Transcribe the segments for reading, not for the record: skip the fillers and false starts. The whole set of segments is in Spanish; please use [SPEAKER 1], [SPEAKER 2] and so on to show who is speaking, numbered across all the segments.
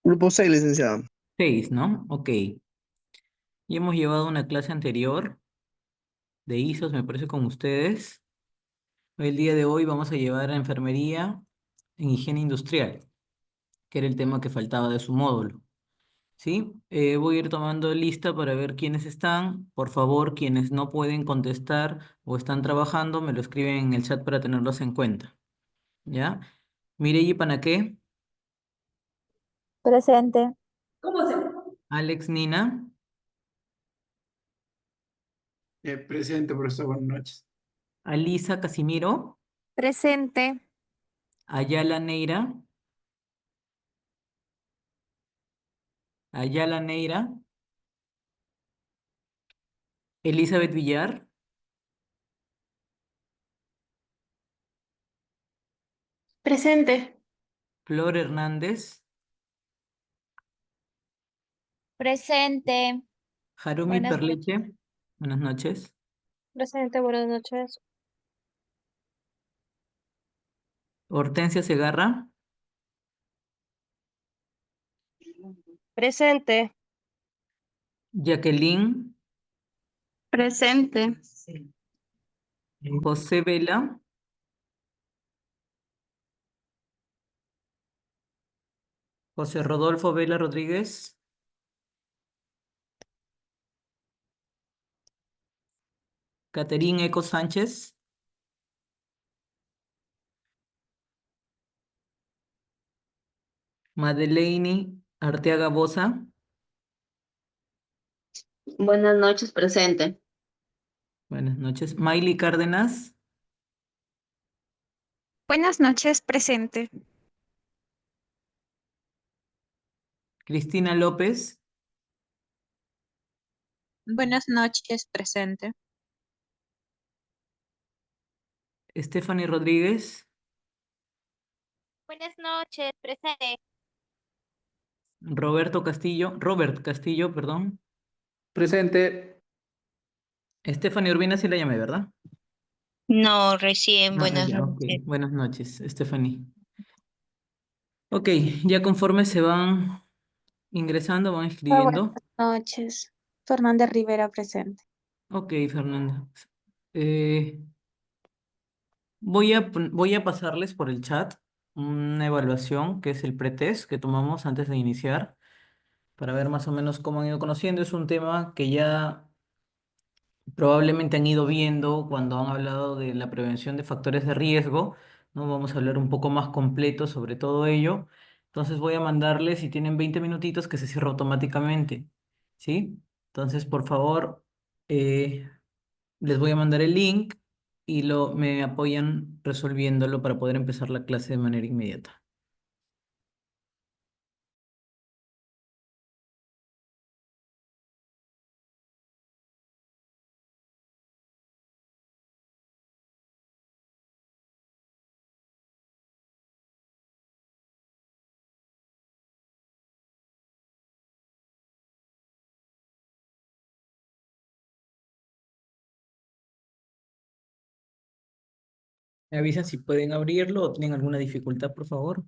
[SPEAKER 1] Grupo 6, licenciado.
[SPEAKER 2] 6, ¿no? Ok. Ya hemos llevado una clase anterior de ISOs, me parece, con ustedes. El día de hoy vamos a llevar a enfermería en higiene industrial, que era el tema que faltaba de su módulo. ¿Sí? Voy a ir tomando lista para ver quiénes están. Por favor, quienes no pueden contestar o están trabajando, me lo escriben en el chat para tenerlos en cuenta. ¿Ya? Mireyi Panaqué,
[SPEAKER 3] Presente.
[SPEAKER 2] Alex Nina,
[SPEAKER 4] Presente, profesor, buenas noches.
[SPEAKER 2] Alisa Casimiro,
[SPEAKER 3] Presente.
[SPEAKER 2] Ayala Neira, Ayala Neira, Elizabeth Villar,
[SPEAKER 5] Presente.
[SPEAKER 2] Flor Hernández,
[SPEAKER 3] Presente.
[SPEAKER 2] Harumi
[SPEAKER 3] Buenas noches.
[SPEAKER 2] Perleche. Buenas noches.
[SPEAKER 5] Presente, buenas noches.
[SPEAKER 2] Hortensia Segarra,
[SPEAKER 5] Presente.
[SPEAKER 2] Jacqueline,
[SPEAKER 5] Presente.
[SPEAKER 2] José Vela, José Rodolfo Vela Rodríguez, Caterín Eco Sánchez, Madeleine Arteaga Boza,
[SPEAKER 6] Buenas noches, presente.
[SPEAKER 2] buenas noches, Maily Cárdenas,
[SPEAKER 3] Buenas noches, presente.
[SPEAKER 2] Cristina López,
[SPEAKER 3] Buenas noches, presente.
[SPEAKER 2] Stephanie Rodríguez,
[SPEAKER 3] Buenas noches, presente.
[SPEAKER 2] Robert Castillo, perdón.
[SPEAKER 4] Presente.
[SPEAKER 2] Stephanie Urbina sí la llamé, ¿verdad?
[SPEAKER 3] No, recién, buenas
[SPEAKER 2] Ya, ok.
[SPEAKER 3] noches.
[SPEAKER 2] Buenas noches, Stephanie. Ok, ya conforme se van ingresando, van
[SPEAKER 3] Muy buenas
[SPEAKER 2] escribiendo.
[SPEAKER 3] noches. Fernández Rivera, presente.
[SPEAKER 2] Ok, Fernanda. Eh, voy a pasarles por el chat una evaluación que es el pretest que tomamos antes de iniciar para ver más o menos cómo han ido conociendo. Es un tema que ya probablemente han ido viendo cuando han hablado de la prevención de factores de riesgo, ¿no? Vamos a hablar un poco más completo sobre todo ello. Entonces voy a mandarles, si tienen 20 minutitos, que se cierre automáticamente, ¿sí? Entonces, por favor, eh, les voy a mandar el link y me apoyan resolviéndolo para poder empezar la clase de manera inmediata. Me avisan si pueden abrirlo o tienen alguna dificultad, por favor.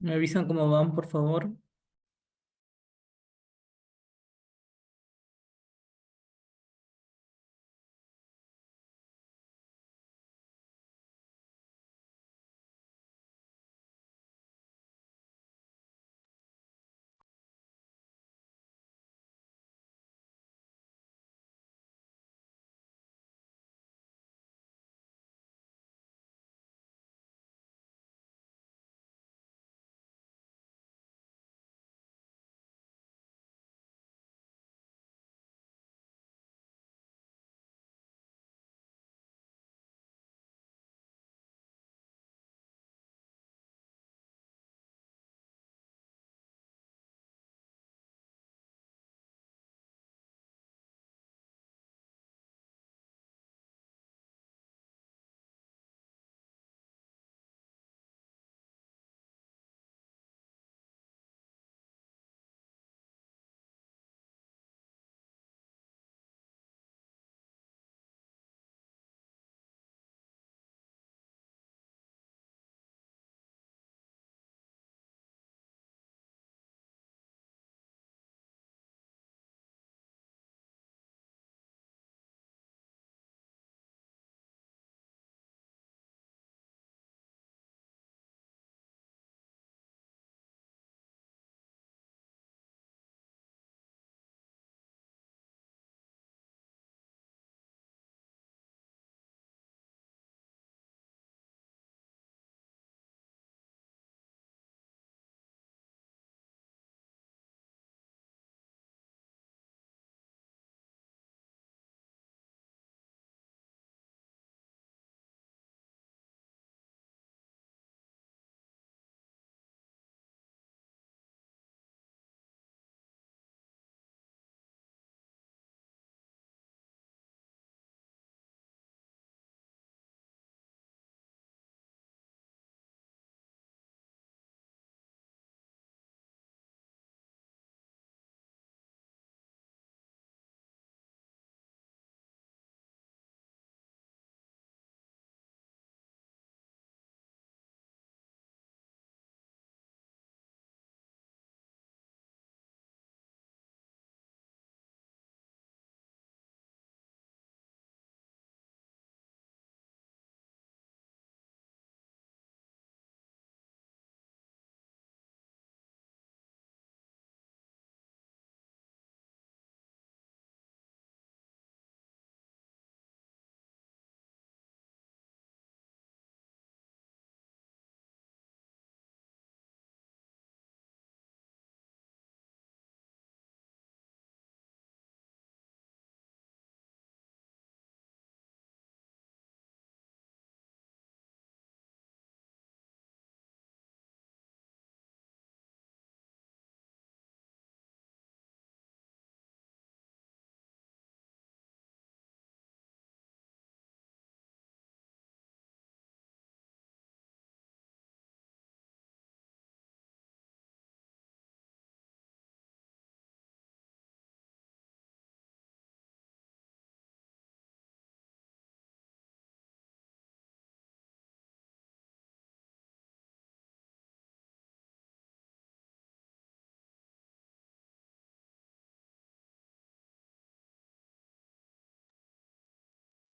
[SPEAKER 2] ¿Me avisan cómo van, por favor?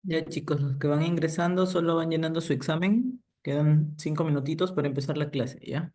[SPEAKER 2] Ya chicos, los que van ingresando solo van llenando su examen. Quedan 5 minutitos para empezar la clase, ¿ya?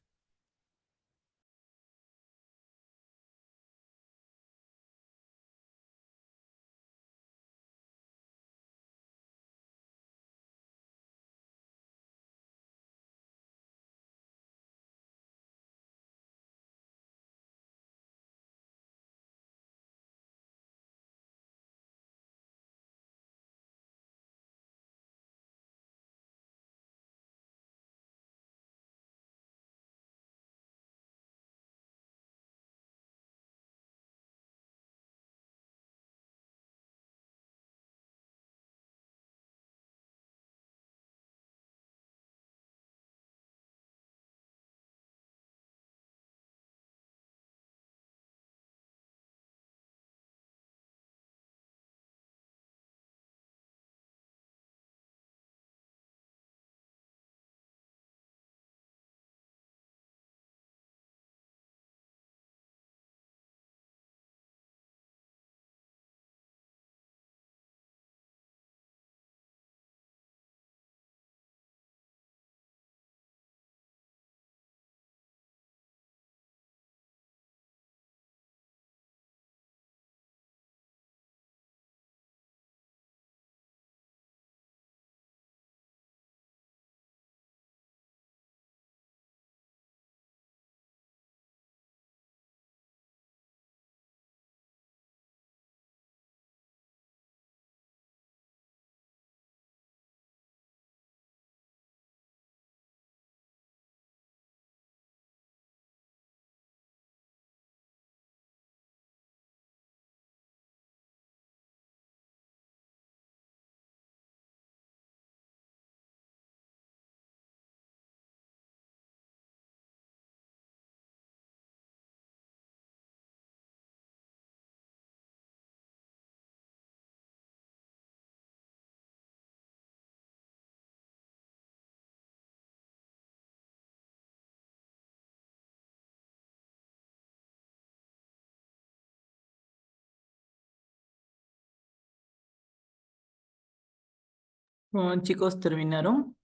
[SPEAKER 2] Bueno, chicos, ¿terminaron?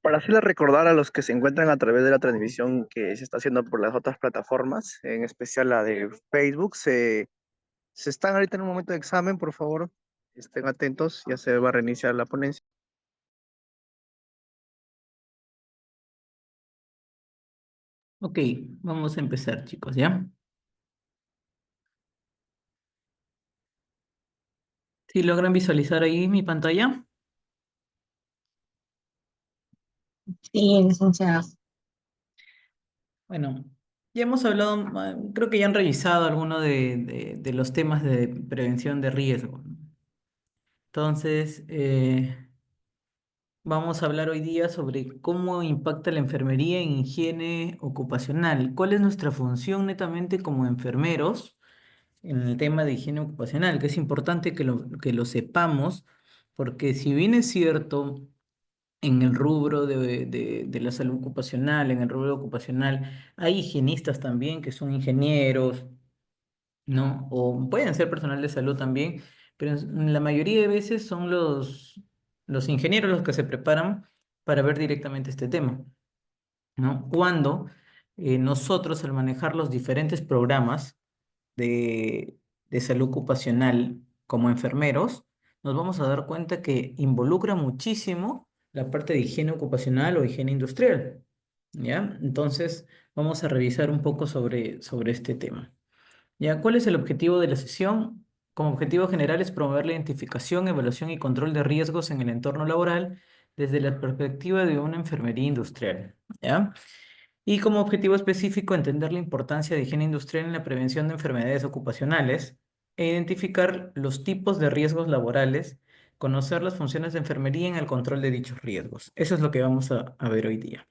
[SPEAKER 1] Para hacerle recordar a los que se encuentran a través de la transmisión que se está haciendo por las otras plataformas, en especial la de Facebook, se están ahorita en un momento de examen, por favor, estén atentos, ya se va a reiniciar la ponencia.
[SPEAKER 2] Ok, vamos a empezar, chicos, ¿ya? ¿Sí logran visualizar ahí mi pantalla?
[SPEAKER 6] Sí, licenciado.
[SPEAKER 2] Bueno, ya hemos hablado, creo que ya han revisado algunos de los temas de prevención de riesgo, ¿no? Entonces, vamos a hablar hoy día sobre cómo impacta la enfermería en higiene ocupacional. ¿Cuál es nuestra función netamente como enfermeros en el tema de higiene ocupacional? Que es importante que lo sepamos, porque si bien es cierto, en el rubro de la salud ocupacional, en el rubro ocupacional, hay higienistas también que son ingenieros, ¿no? O pueden ser personal de salud también, pero en la mayoría de veces son los ingenieros los que se preparan para ver directamente este tema, ¿no? Cuando nosotros al manejar los diferentes programas de, de salud ocupacional como enfermeros, nos vamos a dar cuenta que involucra muchísimo la parte de higiene ocupacional o higiene industrial, ¿ya? Entonces, vamos a revisar un poco sobre este tema. ¿Ya? ¿Cuál es el objetivo de la sesión? Como objetivo general es promover la identificación, evaluación y control de riesgos en el entorno laboral desde la perspectiva de una enfermería industrial, ¿ya? Y como objetivo específico, entender la importancia de higiene industrial en la prevención de enfermedades ocupacionales e identificar los tipos de riesgos laborales, conocer las funciones de enfermería en el control de dichos riesgos. Eso es lo que vamos a ver hoy día.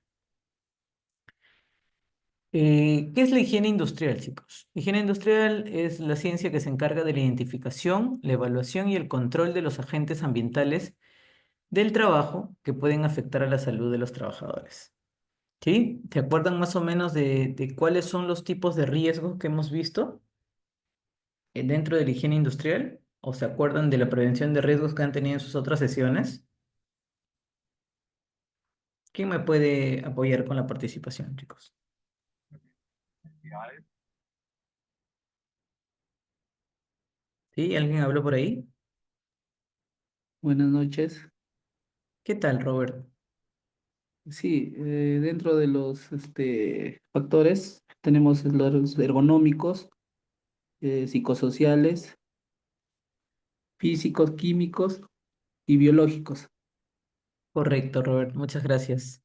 [SPEAKER 2] ¿Qué es la higiene industrial, chicos? La higiene industrial es la ciencia que se encarga de la identificación, la evaluación y el control de los agentes ambientales del trabajo que pueden afectar a la salud de los trabajadores. ¿Sí? ¿Se acuerdan más o menos de cuáles son los tipos de riesgos que hemos visto dentro de la higiene industrial? ¿O se acuerdan de la prevención de riesgos que han tenido en sus otras sesiones? ¿Quién me puede apoyar con la participación, chicos? ¿Sí? ¿Alguien habló por ahí?
[SPEAKER 4] Buenas noches.
[SPEAKER 2] ¿Qué tal, Robert?
[SPEAKER 4] Sí, dentro de los factores tenemos los ergonómicos, psicosociales, físicos, químicos y biológicos.
[SPEAKER 2] Correcto, Robert, muchas gracias.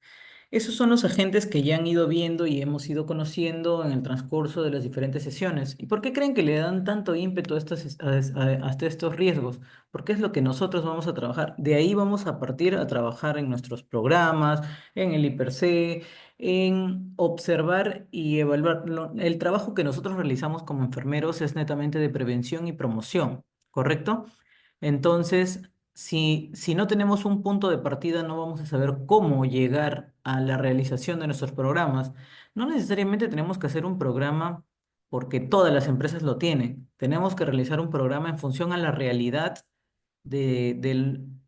[SPEAKER 2] Esos son los agentes que ya han ido viendo y hemos ido conociendo en el transcurso de las diferentes sesiones. ¿Y por qué creen que le dan tanto ímpetu a hasta estos riesgos? Porque es lo que nosotros vamos a trabajar. De ahí vamos a partir a trabajar en nuestros programas, en el IPRC, en observar y evaluar. El trabajo que nosotros realizamos como enfermeros es netamente de prevención y promoción, ¿correcto? Entonces, si no tenemos un punto de partida, no vamos a saber cómo llegar a la realización de nuestros programas. No necesariamente tenemos que hacer un programa porque todas las empresas lo tienen. Tenemos que realizar un programa en función a la realidad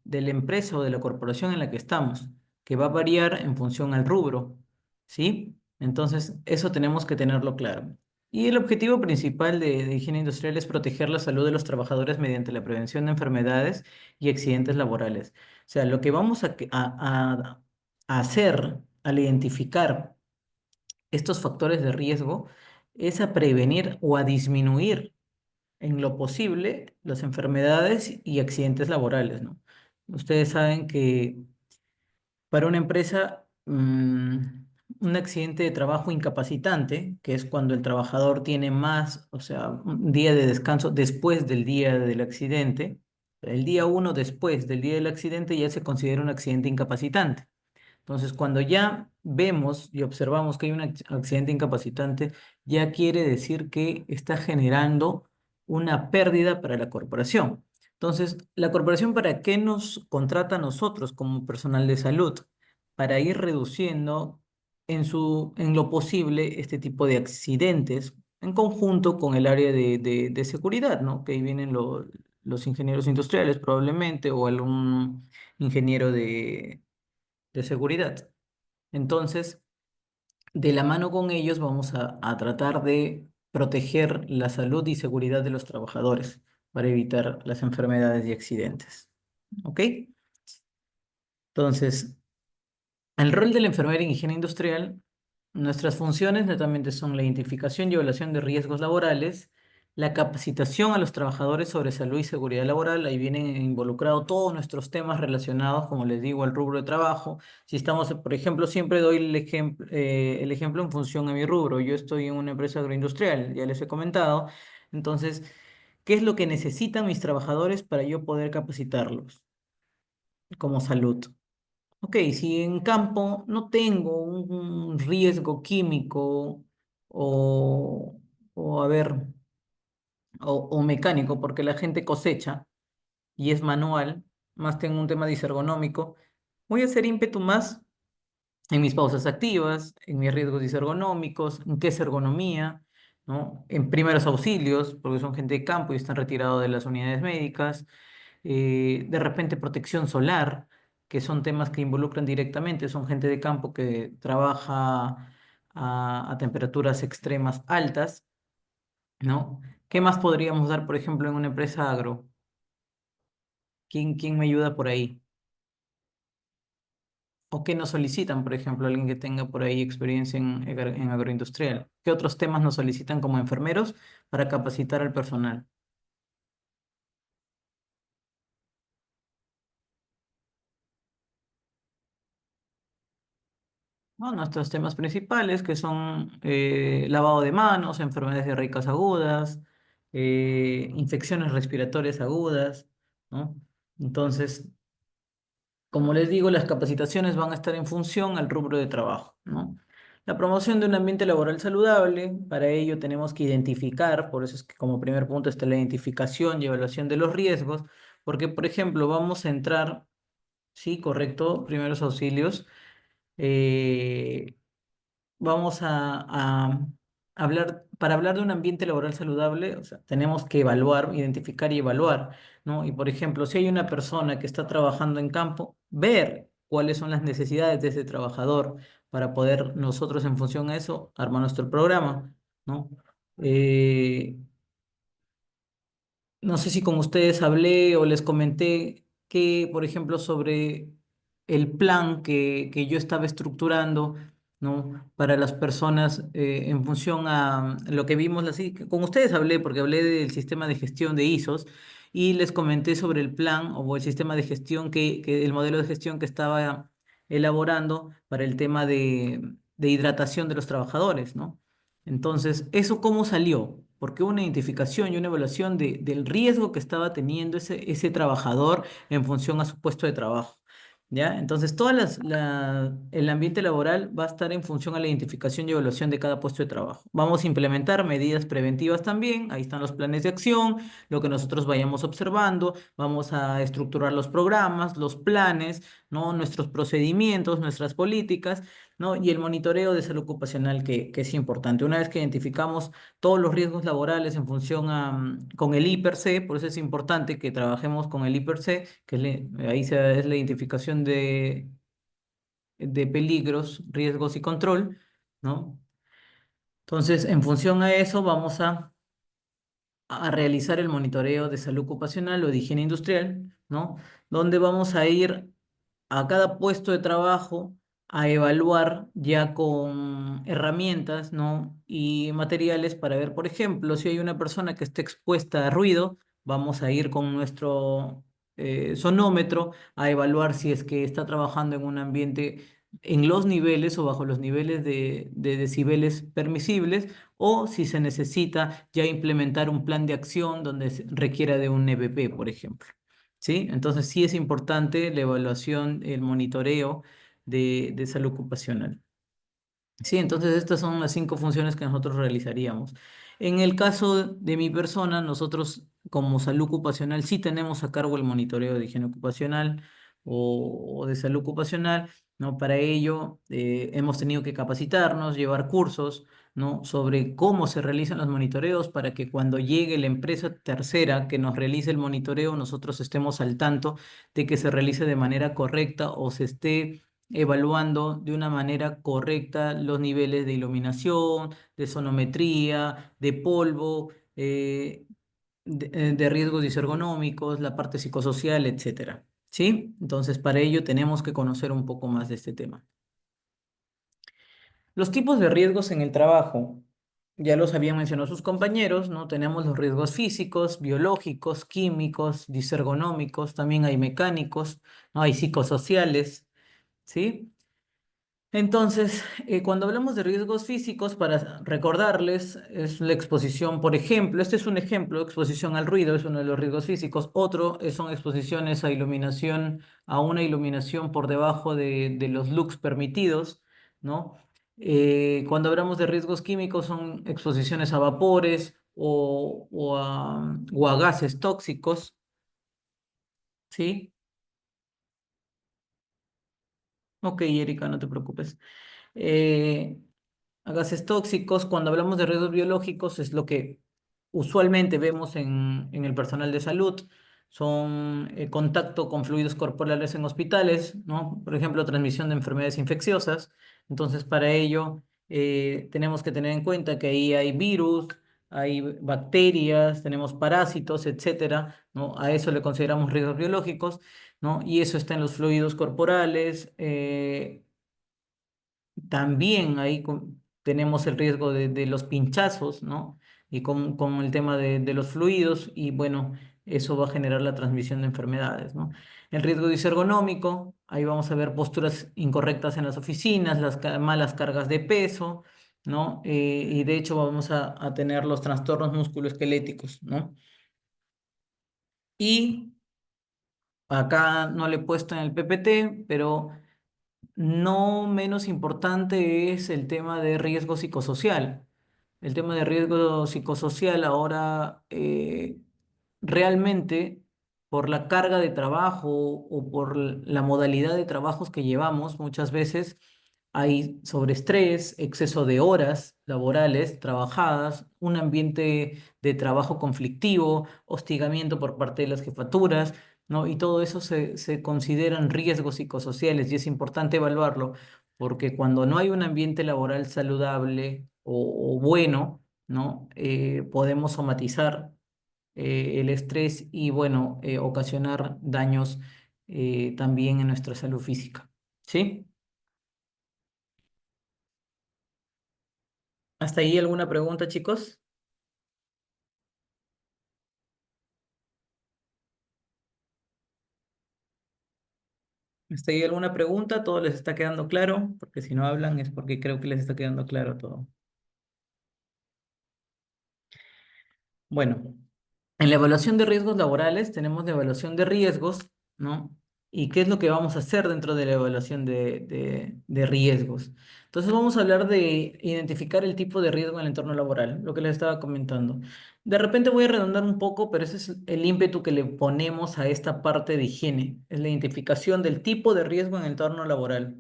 [SPEAKER 2] de la empresa o de la corporación en la que estamos, que va a variar en función al rubro, ¿sí? Entonces, eso tenemos que tenerlo claro. Y el objetivo principal de higiene industrial es proteger la salud de los trabajadores mediante la prevención de enfermedades y accidentes laborales. O sea, lo que vamos a hacer al identificar estos factores de riesgo es a prevenir o a disminuir en lo posible las enfermedades y accidentes laborales, ¿no? Ustedes saben que para una empresa, un accidente de trabajo incapacitante, que es cuando el trabajador tiene más, o sea, un día de descanso después del día del accidente, el día uno después del día del accidente ya se considera un accidente incapacitante. Entonces, cuando ya vemos y observamos que hay un accidente incapacitante, ya quiere decir que está generando una pérdida para la corporación. Entonces, ¿la corporación para qué nos contrata a nosotros como personal de salud? Para ir reduciendo en lo posible este tipo de accidentes en conjunto con el área de seguridad, ¿no? Que ahí vienen los ingenieros industriales probablemente o algún ingeniero de seguridad. Entonces, de la mano con ellos vamos a tratar de proteger la salud y seguridad de los trabajadores para evitar las enfermedades y accidentes. ¿Ok? Entonces, el rol de la enfermera en higiene industrial, nuestras funciones netamente son la identificación y evaluación de riesgos laborales, la capacitación a los trabajadores sobre salud y seguridad laboral, ahí vienen involucrados todos nuestros temas relacionados, como les digo, al rubro de trabajo. Si estamos, por ejemplo, siempre doy el ejemplo en función a mi rubro. Yo estoy en una empresa agroindustrial, ya les he comentado. Entonces, ¿qué es lo que necesitan mis trabajadores para yo poder capacitarlos como salud? Ok, si en campo no tengo un riesgo químico o, o a ver, o mecánico, porque la gente cosecha y es manual, más tengo un tema disergonómico, voy a hacer ímpetu más en mis pausas activas, en mis riesgos disergonómicos, en qué es ergonomía, ¿no? En primeros auxilios, porque son gente de campo y están retirados de las unidades médicas, de repente protección solar, que son temas que involucran directamente, son gente de campo que trabaja a temperaturas extremas altas, ¿no? ¿Qué más podríamos dar, por ejemplo, en una empresa agro? ¿Quién me ayuda por ahí? ¿O qué nos solicitan, por ejemplo, alguien que tenga por ahí experiencia en agroindustrial? ¿Qué otros temas nos solicitan como enfermeros para capacitar al personal? ¿No? Nuestros temas principales, que son lavado de manos, enfermedades diarreicas agudas, infecciones respiratorias agudas, ¿no? Entonces, como les digo, las capacitaciones van a estar en función al rubro de trabajo, ¿no? La promoción de un ambiente laboral saludable, para ello tenemos que identificar, por eso es que como primer punto está la identificación y evaluación de los riesgos, porque, por ejemplo, vamos a entrar, sí, correcto, primeros auxilios, eh, vamos a hablar, para hablar de un ambiente laboral saludable, o sea, tenemos que evaluar, identificar y evaluar, ¿no? Y por ejemplo, si hay una persona que está trabajando en campo, ver cuáles son las necesidades de ese trabajador para poder nosotros en función a eso armar nuestro programa, ¿no? Eh, no sé si con ustedes hablé o les comenté que, por ejemplo, sobre el plan que yo estaba estructurando, ¿no? Para las personas en función a lo que vimos, así, con ustedes hablé porque hablé del sistema de gestión de ISOs y les comenté sobre el plan o el sistema de gestión el modelo de gestión que estaba elaborando para el tema de hidratación de los trabajadores, ¿no? Entonces, ¿eso cómo salió? Porque una identificación y una evaluación del riesgo que estaba teniendo ese trabajador en función a su puesto de trabajo. ¿Ya? Entonces, el ambiente laboral va a estar en función a la identificación y evaluación de cada puesto de trabajo. Vamos a implementar medidas preventivas también, ahí están los planes de acción, lo que nosotros vayamos observando, vamos a estructurar los programas, los planes, ¿no? Nuestros procedimientos, nuestras políticas, ¿no? Y el monitoreo de salud ocupacional que es importante. Una vez que identificamos todos los riesgos laborales en función con el I/C, por eso es importante que trabajemos con el I/C, que es la identificación de peligros, riesgos y control, ¿no? Entonces, en función a eso, vamos a realizar el monitoreo de salud ocupacional o de higiene industrial, ¿no? Donde vamos a ir a cada puesto de trabajo a evaluar ya con herramientas, ¿no? Y materiales para ver, por ejemplo, si hay una persona que esté expuesta a ruido, vamos a ir con nuestro sonómetro a evaluar si es que está trabajando en un ambiente en los niveles o bajo los niveles de decibeles permisibles, o si se necesita ya implementar un plan de acción donde se requiera de un EBP, por ejemplo. ¿Sí? Entonces sí es importante la evaluación, el monitoreo de salud ocupacional. Sí, entonces estas son las 5 funciones que nosotros realizaríamos. En el caso de mi persona, nosotros como salud ocupacional sí tenemos a cargo el monitoreo de higiene ocupacional o de salud ocupacional, ¿no? Para ello hemos tenido que capacitarnos, llevar cursos, ¿no? Sobre cómo se realizan los monitoreos para que cuando llegue la empresa tercera que nos realice el monitoreo, nosotros estemos al tanto de que se realice de manera correcta o se esté evaluando de una manera correcta los niveles de iluminación, de sonometría, de polvo, de riesgos disergonómicos, la parte psicosocial, etcétera. ¿Sí? Entonces, para ello tenemos que conocer un poco más de este tema. Los tipos de riesgos en el trabajo, ya los habían mencionado sus compañeros, ¿no? Tenemos los riesgos físicos, biológicos, químicos, disergonómicos, también hay mecánicos, ¿no? Hay psicosociales, ¿sí? Entonces, cuando hablamos de riesgos físicos, para recordarles, es la exposición, por ejemplo, este es un ejemplo, exposición al ruido es uno de los riesgos físicos. Otro son exposiciones a iluminación, a una iluminación por debajo de los lux permitidos, ¿no? Cuando hablamos de riesgos químicos, son exposiciones a vapores o a gases tóxicos, ¿sí? Ok, Erika, no te preocupes. Eh, a gases tóxicos, cuando hablamos de riesgos biológicos, es lo que usualmente vemos en el personal de salud. Son contacto con fluidos corporales en hospitales, ¿no? Por ejemplo, transmisión de enfermedades infecciosas. Entonces, para ello, tenemos que tener en cuenta que ahí hay virus, hay bacterias, tenemos parásitos, etcétera, ¿no? A eso le consideramos riesgos biológicos, ¿no? Y eso está en los fluidos corporales. También ahí tenemos el riesgo de los pinchazos, ¿no? Y con el tema de los fluidos, y bueno, eso va a generar la transmisión de enfermedades, ¿no? El riesgo disergonómico, ahí vamos a ver posturas incorrectas en las oficinas, las malas cargas de peso, ¿no? Y de hecho vamos a tener los trastornos musculoesqueléticos, ¿no? Y acá no le he puesto en el PPT, pero no menos importante es el tema de riesgo psicosocial. El tema de riesgo psicosocial ahora realmente por la carga de trabajo o por la modalidad de trabajos que llevamos, muchas veces hay sobreestrés, exceso de horas laborales trabajadas, un ambiente de trabajo conflictivo, hostigamiento por parte de las jefaturas, ¿no? Y todo eso se consideran riesgos psicosociales y es importante evaluarlo porque cuando no hay un ambiente laboral saludable o bueno, ¿no? Podemos somatizar el estrés y, bueno, ocasionar daños también en nuestra salud física. ¿Sí? ¿Hasta ahí alguna pregunta, chicos? ¿Hasta ahí alguna pregunta? ¿Todo les está quedando claro? Porque si no hablan es porque creo que les está quedando claro todo. Bueno, en la evaluación de riesgos laborales tenemos la evaluación de riesgos, ¿no? ¿Y qué es lo que vamos a hacer dentro de la evaluación de riesgos? Entonces vamos a hablar de identificar el tipo de riesgo en el entorno laboral, lo que les estaba comentando. De repente voy a redundar un poco, pero ese es el ímpetu que le ponemos a esta parte de higiene, es la identificación del tipo de riesgo en el entorno laboral.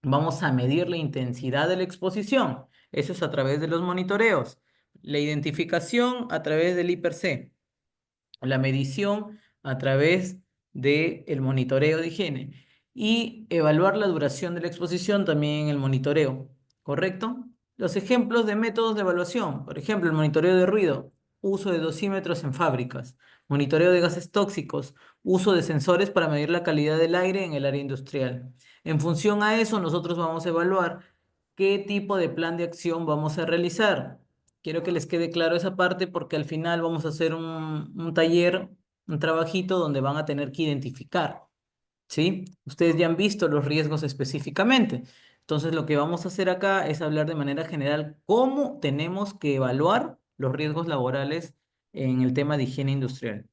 [SPEAKER 2] Vamos a medir la intensidad de la exposición. Eso es a través de los monitoreos. La identificación a través del I+C. La medición a través del monitoreo de higiene. Y evaluar la duración de la exposición también en el monitoreo. ¿Correcto? Los ejemplos de métodos de evaluación. Por ejemplo, el monitoreo de ruido. Uso de dosímetros en fábricas. Monitoreo de gases tóxicos. Uso de sensores para medir la calidad del aire en el área industrial. En función a eso, nosotros vamos a evaluar qué tipo de plan de acción vamos a realizar. Quiero que les quede claro esa parte porque al final vamos a hacer un taller, un trabajito donde van a tener que identificar, ¿sí? Ustedes ya han visto los riesgos específicamente. Entonces, lo que vamos a hacer acá es hablar de manera general cómo tenemos que evaluar los riesgos laborales en el tema de higiene industrial.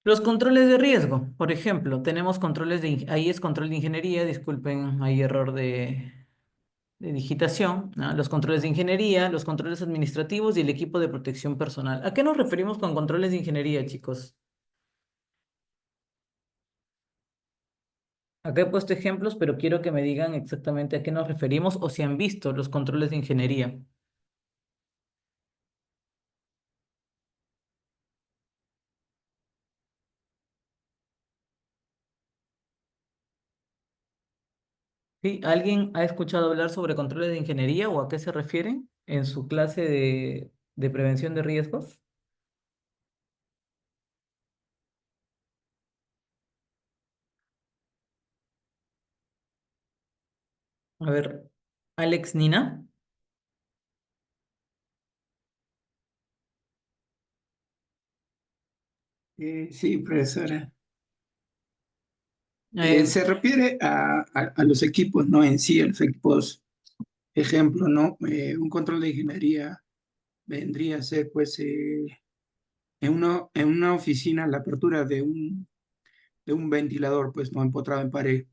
[SPEAKER 2] Los controles de riesgo, por ejemplo, tenemos controles ahí es control de ingeniería, disculpen, hay error de digitación, ¿no? Los controles de ingeniería, los controles administrativos y el equipo de protección personal. ¿A qué nos referimos con controles de ingeniería, chicos? Acá he puesto ejemplos, pero quiero que me digan exactamente a qué nos referimos o si han visto los controles de ingeniería. ¿Sí? ¿Alguien ha escuchado hablar sobre controles de ingeniería o a qué se refieren en su clase de prevención de riesgos? A ver, Alex, Nina.
[SPEAKER 7] Sí, profesora.
[SPEAKER 2] Eh,
[SPEAKER 7] Se refiere a los equipos, ¿no? En sí, a los equipos, ejemplo, ¿no? Un control de ingeniería vendría a ser, pues, en una oficina la apertura de un ventilador, pues, no empotrado en pared.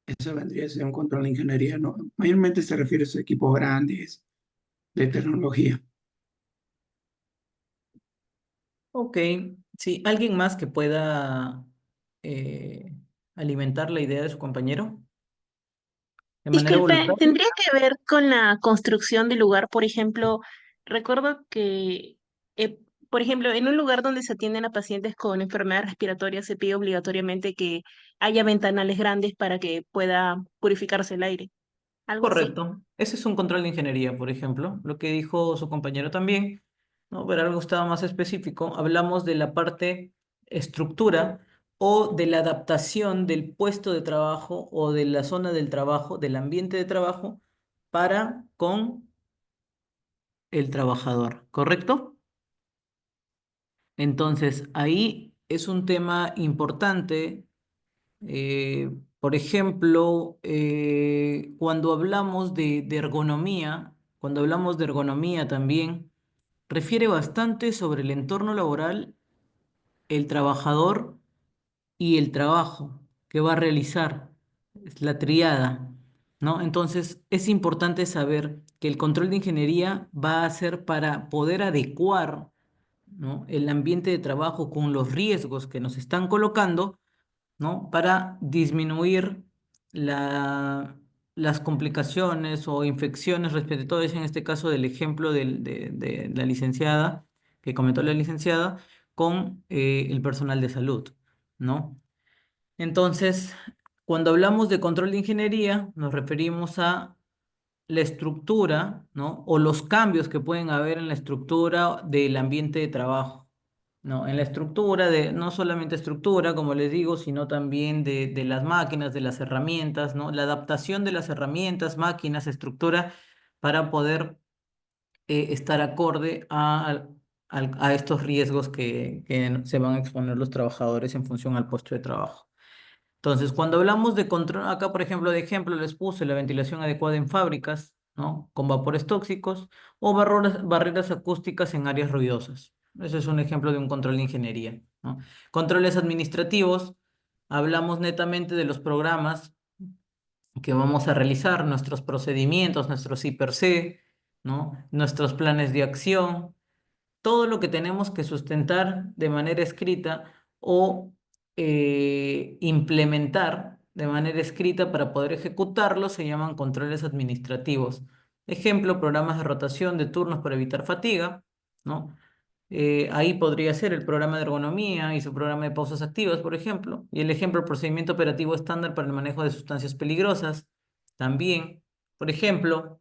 [SPEAKER 7] Eso vendría a ser un control de ingeniería, ¿no? Mayormente se refiere a esos equipos grandes de tecnología.
[SPEAKER 2] ok, sí, ¿alguien más que pueda eh, alimentar la idea de su compañero de manera
[SPEAKER 5] Disculpe,
[SPEAKER 2] voluntaria?
[SPEAKER 5] ¿tendría que ver con la construcción del lugar? Por ejemplo, recuerdo que, eh, por ejemplo, en un lugar donde se atienden a pacientes con enfermedades respiratorias se pide obligatoriamente que haya ventanales grandes para que pueda purificarse el aire. ¿Algo así?
[SPEAKER 2] Correcto. Ese es un control de ingeniería, por ejemplo, lo que dijo su compañero también, ¿no? Pero algo estaba más específico. Hablamos de la parte estructura o de la adaptación del puesto de trabajo o de la zona del trabajo, del ambiente de trabajo para con el trabajador, ¿correcto? Entonces, ahí es un tema importante. Por ejemplo, cuando hablamos de ergonomía, cuando hablamos de ergonomía también, refiere bastante sobre el entorno laboral, el trabajador y el trabajo que va a realizar. Es la triada, ¿no? Entonces, es importante saber que el control de ingeniería va a ser para poder adecuar, ¿no? El ambiente de trabajo con los riesgos que nos están colocando, ¿no? Para disminuir la- las complicaciones o infecciones respiratorias, en este caso del ejemplo de la licenciada, que comentó la licenciada, con el personal de salud, ¿no? Entonces, cuando hablamos de control de ingeniería, nos referimos a la estructura, ¿no? O los cambios que pueden haber en la estructura del ambiente de trabajo, ¿no? En la estructura de, no solamente estructura, como les digo, sino también de las máquinas, de las herramientas, ¿no? La adaptación de las herramientas, máquinas, estructura, para poder estar acorde a estos riesgos que se van a exponer los trabajadores en función al puesto de trabajo. Entonces, cuando hablamos de control, acá por ejemplo, de ejemplo les puse la ventilación adecuada en fábricas, ¿no? Con vapores tóxicos o barreras acústicas en áreas ruidosas. Ese es un ejemplo de un control de ingeniería, ¿no? Controles administrativos, hablamos netamente de los programas que vamos a realizar, nuestros procedimientos, nuestros I+C, ¿no? Nuestros planes de acción, todo lo que tenemos que sustentar de manera escrita o implementar de manera escrita para poder ejecutarlo se llaman controles administrativos. Ejemplo, programas de rotación de turnos para evitar fatiga, ¿no? Ahí podría ser el programa de ergonomía y su programa de pausas activas, por ejemplo. Y el ejemplo, el procedimiento operativo estándar para el manejo de sustancias peligrosas, también. Por ejemplo,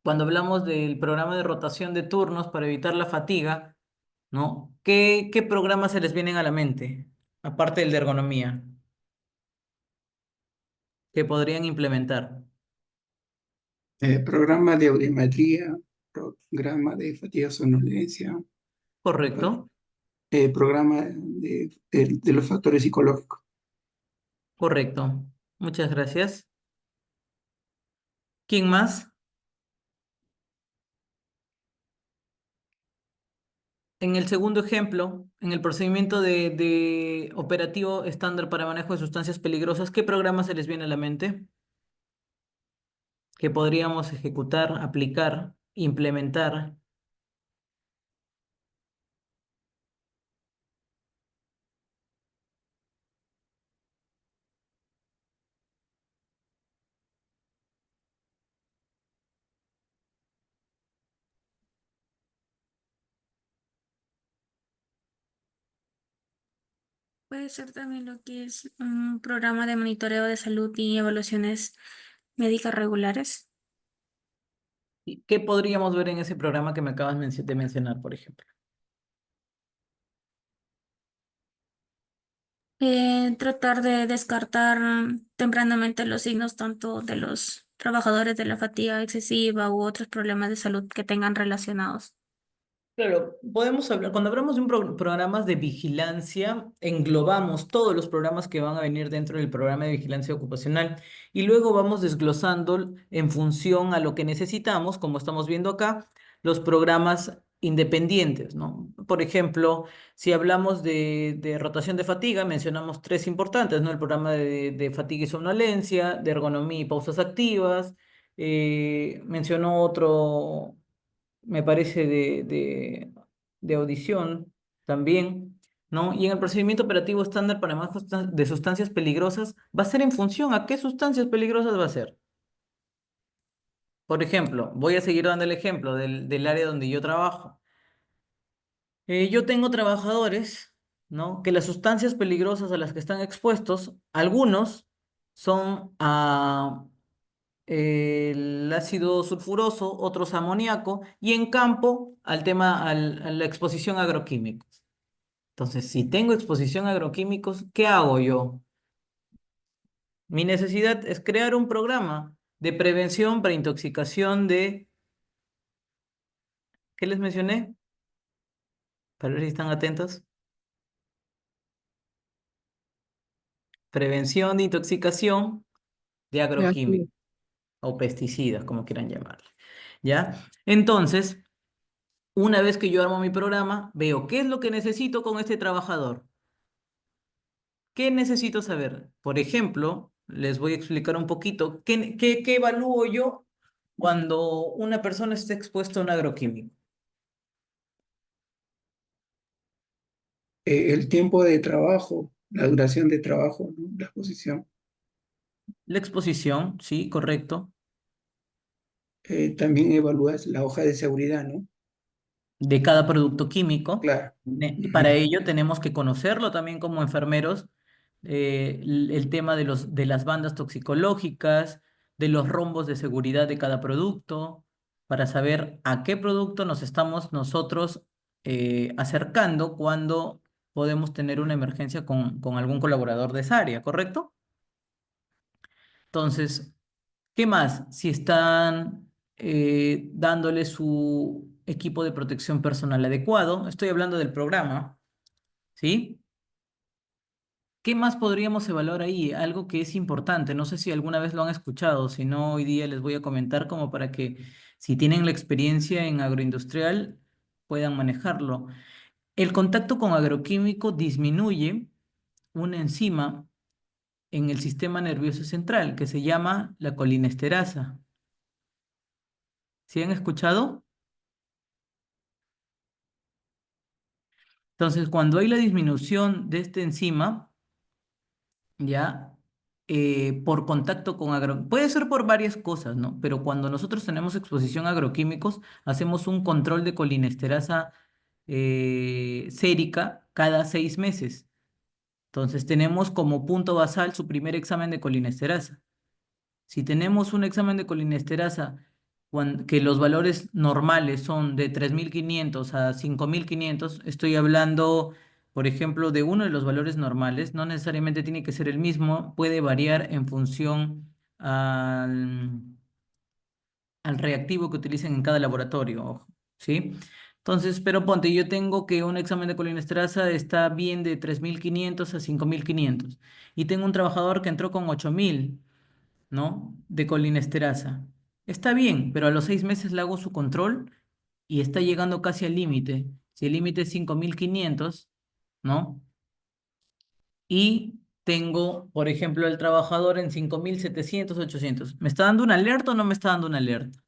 [SPEAKER 2] cuando hablamos del programa de rotación de turnos para evitar la fatiga, ¿no? ¿Qué programas se les vienen a la mente, aparte del de ergonomía, que podrían implementar?
[SPEAKER 7] Programa de audiometría, programa de fatiga somnolencia,
[SPEAKER 2] Correcto,
[SPEAKER 7] programa de los factores psicológicos.
[SPEAKER 2] correcto. Muchas gracias. ¿Quién más? En el segundo ejemplo, en el procedimiento de operativo estándar para manejo de sustancias peligrosas, ¿qué programa se les viene a la mente que podríamos ejecutar, aplicar, implementar?
[SPEAKER 3] Puede ser también lo que es un programa de monitoreo de salud y evaluaciones médicas regulares.
[SPEAKER 2] ¿Y qué podríamos ver en ese programa que me acabas de mencionar, por ejemplo?
[SPEAKER 3] Tratar de descartar tempranamente los signos tanto de los trabajadores de la fatiga excesiva u otros problemas de salud que tengan relacionados.
[SPEAKER 2] Claro, podemos hablar, cuando hablamos de un programas de vigilancia, englobamos todos los programas que van a venir dentro del programa de vigilancia ocupacional y luego vamos desglosando en función a lo que necesitamos, como estamos viendo acá, los programas independientes, ¿no? Por ejemplo, si hablamos de rotación de fatiga, mencionamos tres importantes, ¿no? El programa de fatiga y somnolencia, de ergonomía y pausas activas, mencionó otro me parece, de audición también, ¿no? Y en el procedimiento operativo estándar para manejo de sustancias peligrosas, va a ser en función a qué sustancias peligrosas va a ser. Por ejemplo, voy a seguir dando el ejemplo del área donde yo trabajo. Yo tengo trabajadores, ¿no? Que las sustancias peligrosas a las que están expuestos, algunos son a el ácido sulfuroso, otros amoníaco, y en campo al tema, a la exposición a agroquímicos. Entonces, si tengo exposición a agroquímicos, ¿qué hago yo? Mi necesidad es crear un programa de prevención para intoxicación ¿qué les mencioné? Para ver si están atentos. Prevención de intoxicación de
[SPEAKER 4] Ya, sí.
[SPEAKER 2] agroquímicos o pesticidas, como quieran llamarle. ¿Ya? Entonces, una vez que yo armo mi programa, veo qué es lo que necesito con este trabajador. ¿Qué necesito saber? Por ejemplo, les voy a explicar un poquito qué evalúo yo cuando una persona está expuesta a un agroquímico.
[SPEAKER 7] El tiempo de trabajo, la duración de trabajo, ¿no? La exposición.
[SPEAKER 2] La exposición, sí, correcto.
[SPEAKER 7] También evalúas la hoja de seguridad, ¿no?
[SPEAKER 2] De cada producto químico.
[SPEAKER 7] Claro.
[SPEAKER 2] Para
[SPEAKER 7] Ujú.
[SPEAKER 2] ello tenemos que conocerlo también como enfermeros, el tema de las bandas toxicológicas, de los rombos de seguridad de cada producto, para saber a qué producto nos estamos nosotros acercando cuando podemos tener una emergencia con algún colaborador de esa área, ¿correcto? Entonces, ¿qué más? Si están dándole su equipo de protección personal adecuado, estoy hablando del programa, ¿sí? ¿Qué más podríamos evaluar ahí? Algo que es importante, no sé si alguna vez lo han escuchado, si no, hoy día les voy a comentar como para que si tienen la experiencia en agroindustrial puedan manejarlo. El contacto con agroquímico disminuye una enzima en el sistema nervioso central que se llama la colinesterasa. ¿Sí han escuchado? Entonces, cuando hay la disminución de esta enzima, ¿ya? Por contacto con puede ser por varias cosas, ¿no? Pero cuando nosotros tenemos exposición a agroquímicos, hacemos un control de colinesterasa sérica cada 6 meses. Entonces tenemos como punto basal su primer examen de colinesterasa. Si tenemos un examen de colinesterasa que los valores normales son de 3.500 a 5.500, estoy hablando, por ejemplo, de uno de los valores normales, no necesariamente tiene que ser el mismo, puede variar en función al reactivo que utilicen en cada laboratorio, ojo, ¿sí? Entonces, pero ponte, yo tengo que un examen de colinesterasa está bien de 3.500 a 5.500 y tengo un trabajador que entró con 8.000, ¿no? De colinesterasa. Está bien, pero a los 6 meses le hago su control y está llegando casi al límite. Si el límite es 5.500, ¿no? Y tengo, por ejemplo, el trabajador en 5.700, 800. ¿Me está dando una alerta o no me está dando una alerta?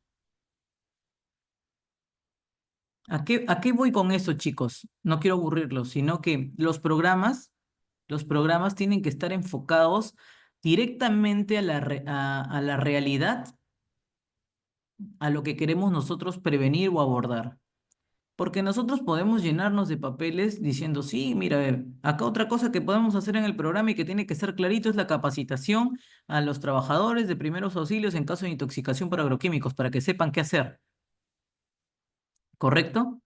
[SPEAKER 2] ¿A qué voy con eso, chicos? No quiero aburrirlos, sino que los programas tienen que estar enfocados directamente a la realidad, a lo que queremos nosotros prevenir o abordar. Porque nosotros podemos llenarnos de papeles diciendo, sí, mira, a ver, acá otra cosa que podemos hacer en el programa y que tiene que ser clarito es la capacitación a los trabajadores de primeros auxilios en caso de intoxicación por agroquímicos, para que sepan qué hacer, ¿correcto?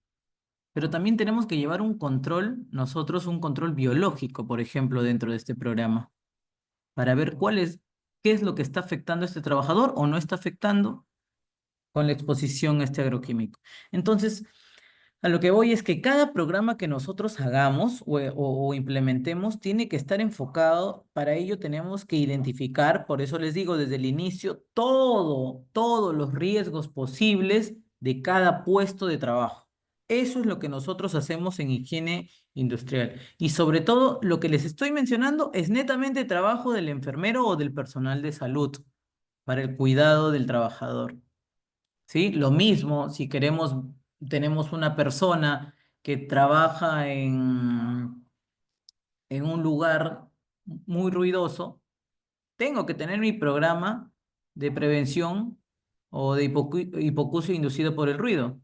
[SPEAKER 2] Pero también tenemos que llevar un control, nosotros un control biológico, por ejemplo, dentro de este programa, para ver qué es lo que está afectando a este trabajador o no está afectando con la exposición a este agroquímico. Entonces, a lo que voy es que cada programa que nosotros hagamos o implementemos tiene que estar enfocado. Para ello tenemos que identificar, por eso les digo desde el inicio, todos los riesgos posibles de cada puesto de trabajo. Eso es lo que nosotros hacemos en higiene industrial. Y sobre todo, lo que les estoy mencionando es netamente trabajo del enfermero o del personal de salud para el cuidado del trabajador. ¿Sí? Lo mismo, si tenemos una persona que trabaja en un lugar muy ruidoso, tengo que tener mi programa de prevención o de hipoacusia inducido por el ruido.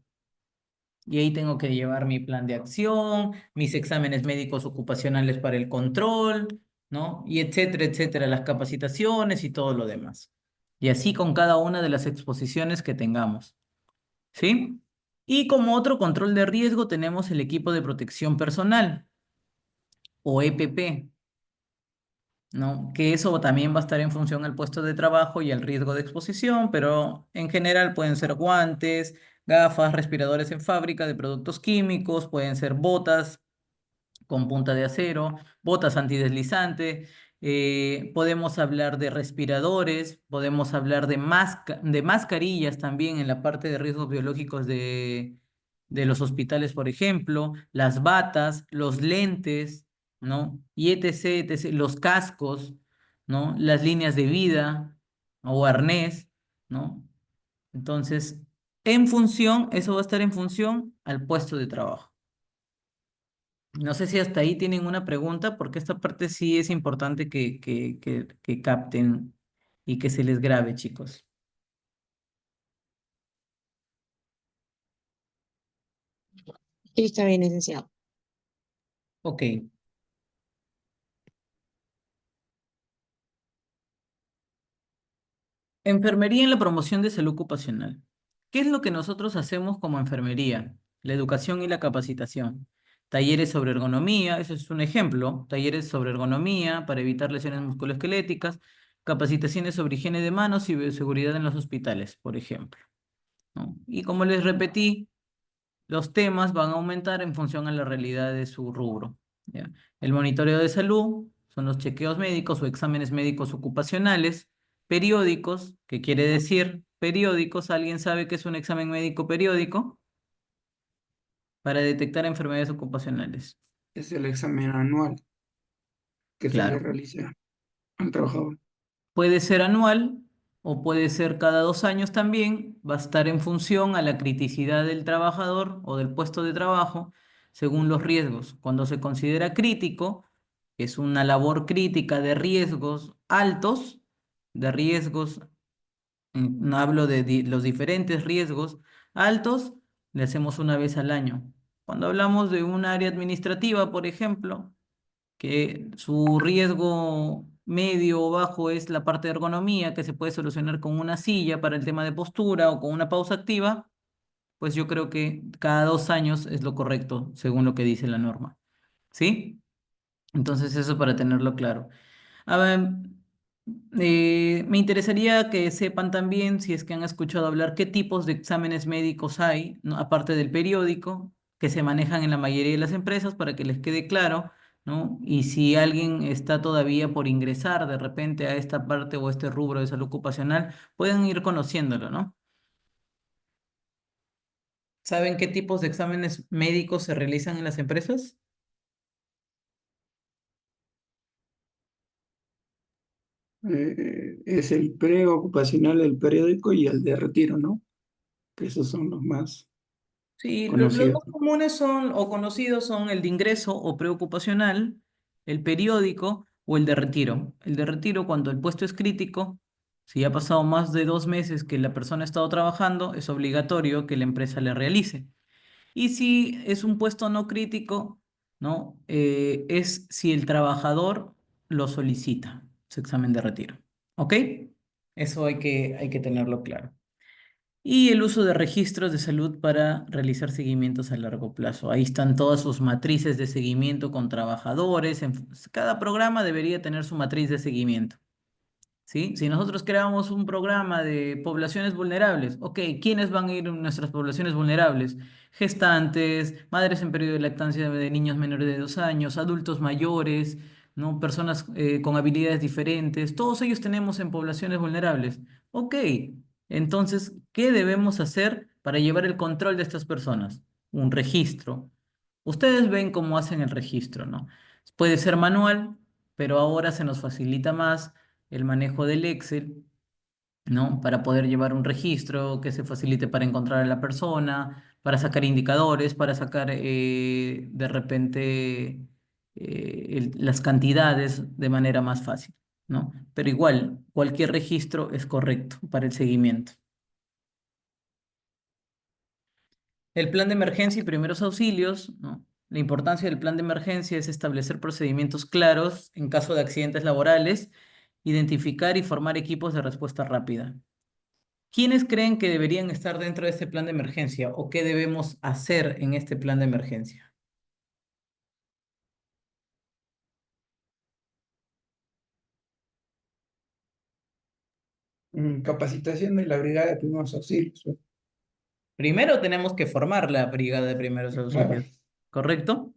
[SPEAKER 2] Y ahí tengo que llevar mi plan de acción, mis exámenes médicos ocupacionales para el control, ¿no? Y etcétera, etcétera, las capacitaciones y todo lo demás. Y así con cada una de las exposiciones que tengamos. ¿Sí? Y como otro control de riesgo tenemos el equipo de protección personal o EPP, ¿no? Que eso también va a estar en función al puesto de trabajo y al riesgo de exposición, pero en general pueden ser guantes, gafas, respiradores en fábrica de productos químicos, pueden ser botas con punta de acero, botas antideslizantes, podemos hablar de respiradores, podemos hablar de mascarillas también en la parte de riesgos biológicos de los hospitales, por ejemplo, las batas, los lentes, ¿no? Y etc, etc, los cascos, ¿no? Las líneas de vida o arnés, ¿no? Entonces, eso va a estar en función al puesto de trabajo. No sé si hasta ahí tienen una pregunta, porque esta parte sí es importante que capten y que se les grabe, chicos.
[SPEAKER 6] Sí, está bien, licenciado.
[SPEAKER 2] Ok. Enfermería en la promoción de salud ocupacional. ¿Qué es lo que nosotros hacemos como enfermería? La educación y la capacitación. Talleres sobre ergonomía, eso es un ejemplo. Talleres sobre ergonomía para evitar lesiones musculoesqueléticas. Capacitaciones sobre higiene de manos y bioseguridad en los hospitales, por ejemplo, ¿no? Y como les repetí, los temas van a aumentar en función a la realidad de su rubro, ¿ya? El monitoreo de salud son los chequeos médicos o exámenes médicos ocupacionales periódicos. ¿Qué quiere decir periódicos? ¿Alguien sabe qué es un examen médico periódico? Para detectar enfermedades ocupacionales.
[SPEAKER 7] Es el examen anual que se le
[SPEAKER 2] Claro.
[SPEAKER 7] realiza al trabajador.
[SPEAKER 2] Puede ser anual o puede ser cada 2 años también. Va a estar en función a la criticidad del trabajador o del puesto de trabajo según los riesgos. Cuando se considera crítico, Es una labor crítica de riesgos altos, de riesgos, no hablo de los diferentes riesgos altos, le hacemos una vez al año. Cuando hablamos de un área administrativa, por ejemplo, que su riesgo medio o bajo es la parte de ergonomía, que se puede solucionar con una silla para el tema de postura o con una pausa activa, pues yo creo que cada 2 años es lo correcto, según lo que dice la norma. ¿Sí? Entonces eso para tenerlo claro. A ver, me interesaría que sepan también, si es que han escuchado hablar, qué tipos de exámenes médicos hay, ¿no? Aparte del periódico, que se manejan en la mayoría de las empresas para que les quede claro, ¿no? Y si alguien está todavía por ingresar de repente a esta parte o este rubro de salud ocupacional, pueden ir conociéndolo, ¿no? ¿Saben qué tipos de exámenes médicos se realizan en las empresas?
[SPEAKER 7] Es el preocupacional del periódico y el de retiro, ¿no? Que esos son los más
[SPEAKER 2] Sí, los
[SPEAKER 7] conocidos.
[SPEAKER 2] más comunes son o conocidos son el de ingreso o preocupacional, el periódico o el de retiro. El de retiro, cuando el puesto es crítico, si ha pasado más de 2 meses que la persona ha estado trabajando, es obligatorio que la empresa le realice. Y si es un puesto no crítico, ¿no? Es si el trabajador lo solicita, su examen de retiro. ¿Ok? Eso hay que tenerlo claro. Y el uso de registros de salud para realizar seguimientos a largo plazo. Ahí están todas sus matrices de seguimiento con trabajadores. Cada programa debería tener su matriz de seguimiento. ¿Sí? Si nosotros creamos un programa de poblaciones vulnerables, ok, ¿quiénes van a ir en nuestras poblaciones vulnerables? Gestantes, madres en periodo de lactancia de niños menores de 2 años, adultos mayores, ¿no? Personas con habilidades diferentes, todos ellos tenemos en poblaciones vulnerables. Ok, entonces, ¿qué debemos hacer para llevar el control de estas personas? Un registro. Ustedes ven cómo hacen el registro, ¿no? Puede ser manual, pero ahora se nos facilita más el manejo del Excel, ¿no? Para poder llevar un registro que se facilite para encontrar a la persona, para sacar indicadores, para sacar de repente las cantidades de manera más fácil, ¿no? Pero igual, cualquier registro es correcto para el seguimiento. El plan de emergencia y primeros auxilios, ¿no? La importancia del plan de emergencia es establecer procedimientos claros en caso de accidentes laborales, identificar y formar equipos de respuesta rápida. ¿Quiénes creen que deberían estar dentro de este plan de emergencia o qué debemos hacer en este plan de emergencia?
[SPEAKER 7] Capacitación de la Brigada de Primeros Auxilios.
[SPEAKER 2] Primero tenemos que formar la brigada de primeros
[SPEAKER 7] Claro.
[SPEAKER 2] auxilios, ¿correcto?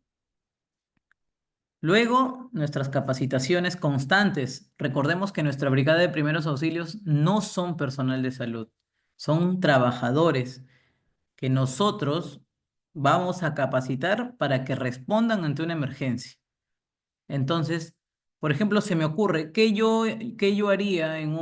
[SPEAKER 2] Luego, nuestras capacitaciones constantes. Recordemos que nuestra brigada de primeros auxilios no son personal de salud, son trabajadores que nosotros vamos a capacitar para que respondan ante una emergencia. Entonces, por ejemplo, se me ocurre, ¿qué yo haría en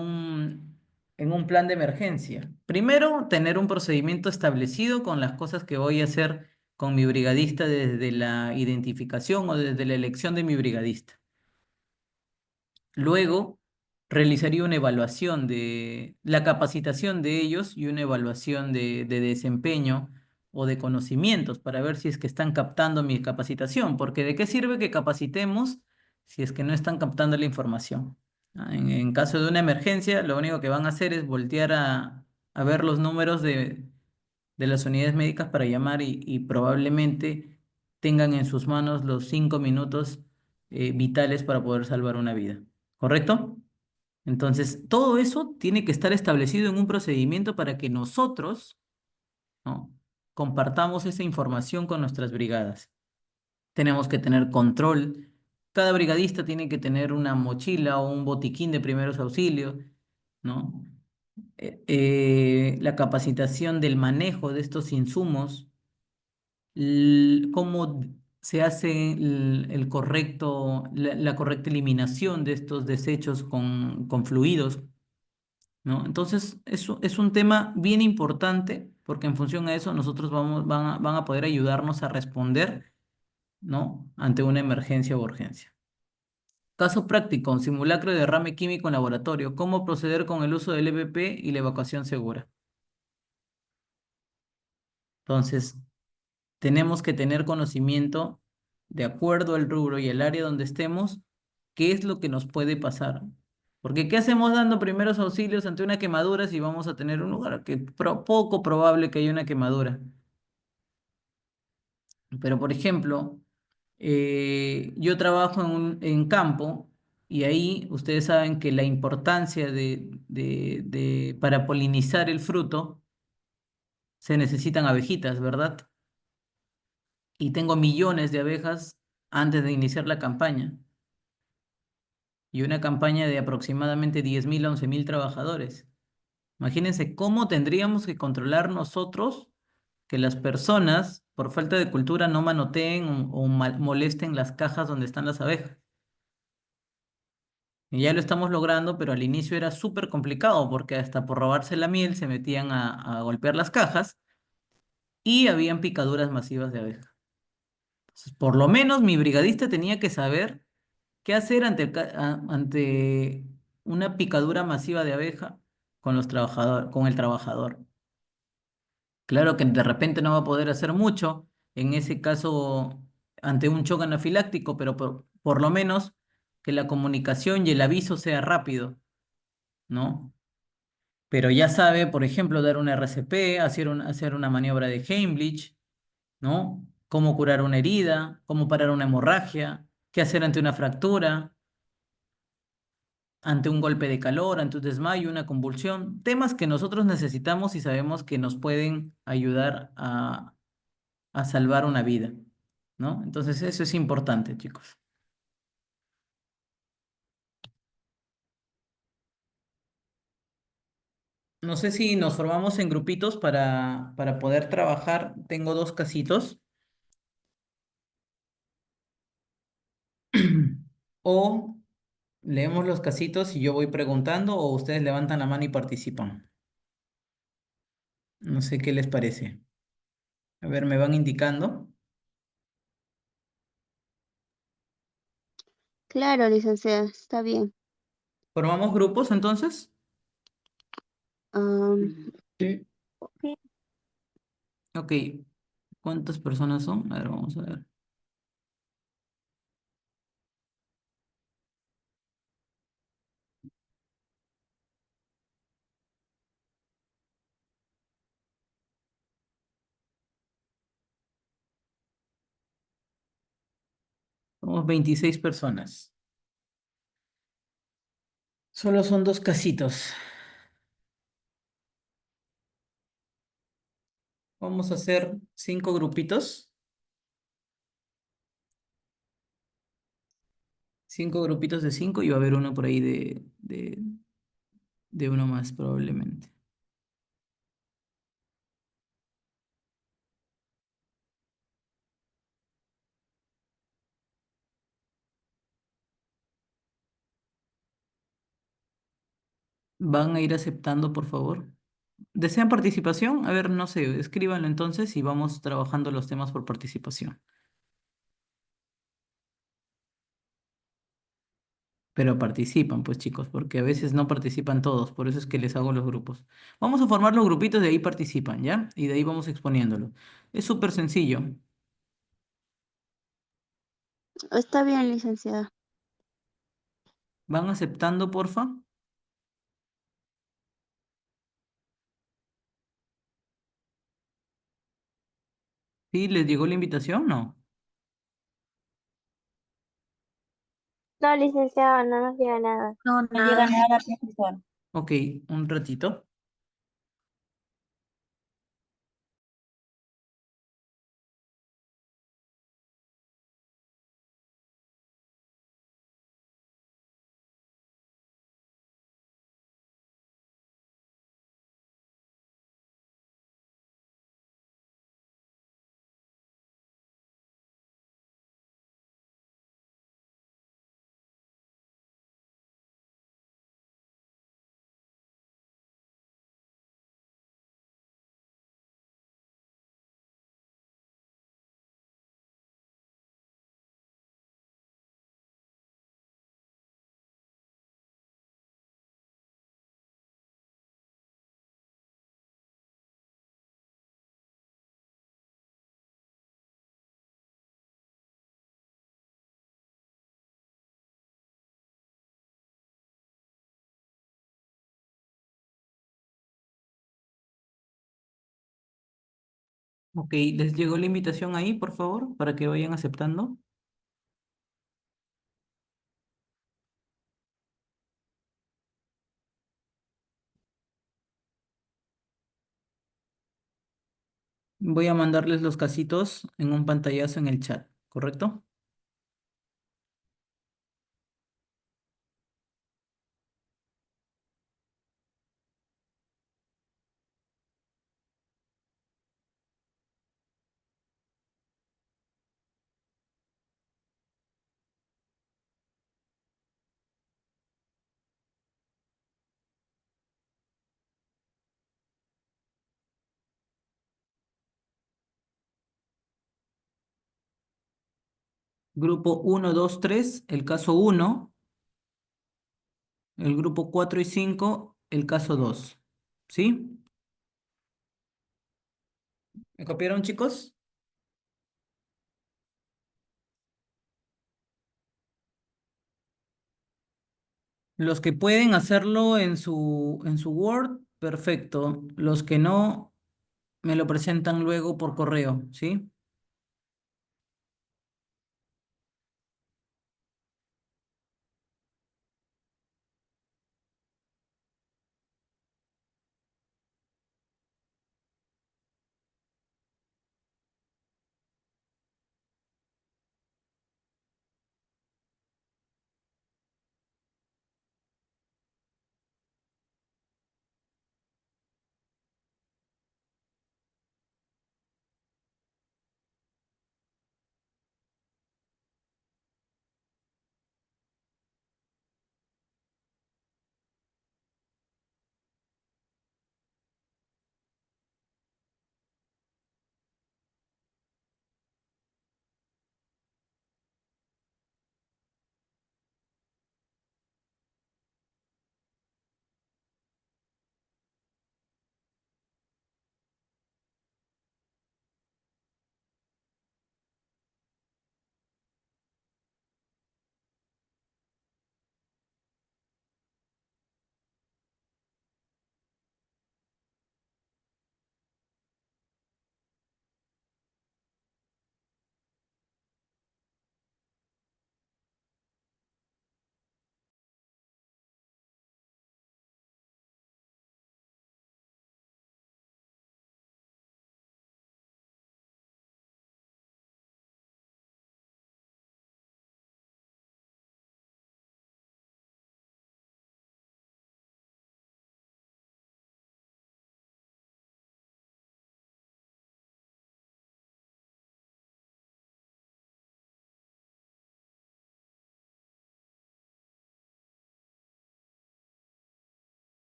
[SPEAKER 2] un plan de emergencia? Primero, tener un procedimiento establecido con las cosas que voy a hacer con mi brigadista desde la identificación o desde la elección de mi brigadista. Luego, realizaría una evaluación de la capacitación de ellos y una evaluación de desempeño o de conocimientos para ver si es que están captando mi capacitación, porque ¿de qué sirve que capacitemos si es que no están captando la información? En caso de una emergencia, lo único que van a hacer es voltear a ver los números de las unidades médicas para llamar y probablemente tengan en sus manos los 5 minutos vitales para poder salvar una vida. ¿Correcto? Entonces, todo eso tiene que estar establecido en un procedimiento para que nosotros, ¿no? Compartamos esa información con nuestras brigadas. Tenemos que tener control. Cada brigadista tiene que tener una mochila o un botiquín de primeros auxilios, ¿no? La capacitación del manejo de estos insumos, cómo se hace la correcta eliminación de estos desechos con fluidos, ¿no? Entonces, eso es un tema bien importante porque en función a eso nosotros van a poder ayudarnos a responder, ¿no? Ante una emergencia o urgencia. Caso práctico, simulacro de derrame químico en laboratorio. ¿Cómo proceder con el uso del EVP y la evacuación segura? Entonces, tenemos que tener conocimiento de acuerdo al rubro y el área donde estemos, qué es lo que nos puede pasar. Porque ¿qué hacemos dando primeros auxilios ante una quemadura si vamos a tener un lugar que poco probable que haya una quemadura? Pero, por ejemplo, yo trabajo en campo y ahí ustedes saben que la importancia para polinizar el fruto se necesitan abejitas, ¿verdad? Y tengo millones de abejas antes de iniciar la campaña y una campaña de aproximadamente 10.000 a 11.000 trabajadores. Imagínense cómo tendríamos que controlar nosotros que las personas, por falta de cultura, no manoteen o molesten las cajas donde están las abejas. Y ya lo estamos logrando, pero al inicio era súper complicado porque hasta por robarse la miel se metían a golpear las cajas y habían picaduras masivas de abeja. Entonces, por lo menos mi brigadista tenía que saber qué hacer ante una picadura masiva de abeja con el trabajador. Claro que de repente no va a poder hacer mucho, en ese caso ante un shock anafiláctico, pero por lo menos que la comunicación y el aviso sea rápido, ¿no? Pero ya sabe, por ejemplo, dar un RCP, hacer una maniobra de Heimlich, ¿no? Cómo curar una herida, cómo parar una hemorragia, qué hacer ante una fractura, ante un golpe de calor, ante un desmayo, una convulsión, temas que nosotros necesitamos y sabemos que nos pueden ayudar a salvar una vida, ¿no? Entonces eso es importante, chicos. No sé si nos formamos en grupitos para poder trabajar. Tengo dos casitos. O leemos los casitos y yo voy preguntando o ustedes levantan la mano y participan. No sé qué les parece. A ver, me van indicando.
[SPEAKER 8] Claro, licenciada, está bien.
[SPEAKER 2] ¿Formamos grupos entonces?
[SPEAKER 8] Am,
[SPEAKER 7] Sí,
[SPEAKER 8] sí,
[SPEAKER 2] Ok. ¿Cuántas personas son? A ver, vamos a ver. Somos 26 personas. Solo son dos casitos. Vamos a hacer 5 grupitos. 5 grupitos de 5 y va a haber uno por ahí de uno más probablemente. ¿Van a ir aceptando, por favor? ¿Desean participación? A ver, no sé, escríbanlo entonces y vamos trabajando los temas por participación. Pero participan, pues chicos, porque a veces no participan todos, por eso es que les hago los grupos. Vamos a formar los grupitos, de ahí participan, ¿ya? Y de ahí vamos exponiéndolo. Es súper sencillo.
[SPEAKER 8] está bien, licenciada.
[SPEAKER 2] ¿Van aceptando, porfa? ¿Sí? ¿Les llegó la invitación? No.
[SPEAKER 8] No, licenciada, no nos llega nada.
[SPEAKER 3] No,
[SPEAKER 8] No llega
[SPEAKER 3] nada.
[SPEAKER 8] nada, profesor.
[SPEAKER 2] Ok, un ratito. Ok, ¿les llegó la invitación ahí, por favor, para que vayan aceptando? Voy a mandarles los casitos en un pantallazo en el chat, ¿correcto? Grupo 1, 2, 3, el caso 1. El grupo 4 y 5, el caso 2. ¿Sí? ¿Me copiaron, chicos? Los que pueden hacerlo en su Word, perfecto. Los que no, me lo presentan luego por correo, ¿sí?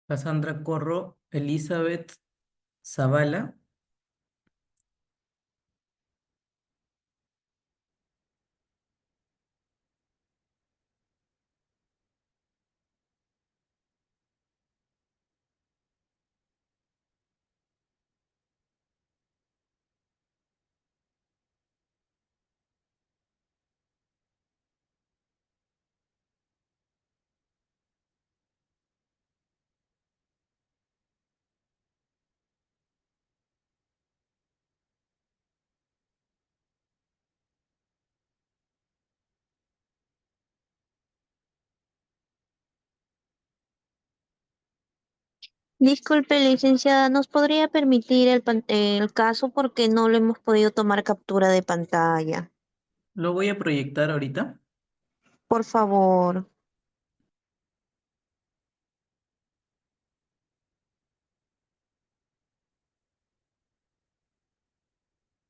[SPEAKER 2] Cassandra Corro, Elizabeth Zavala.
[SPEAKER 8] Disculpe, licenciada, ¿nos podría permitir el caso porque no le hemos podido tomar captura de pantalla?
[SPEAKER 2] Lo voy a proyectar ahorita.
[SPEAKER 8] Por favor.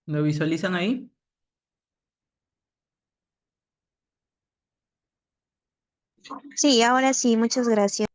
[SPEAKER 2] ¿Lo visualizan ahí?
[SPEAKER 8] Sí, ahora sí, muchas gracias.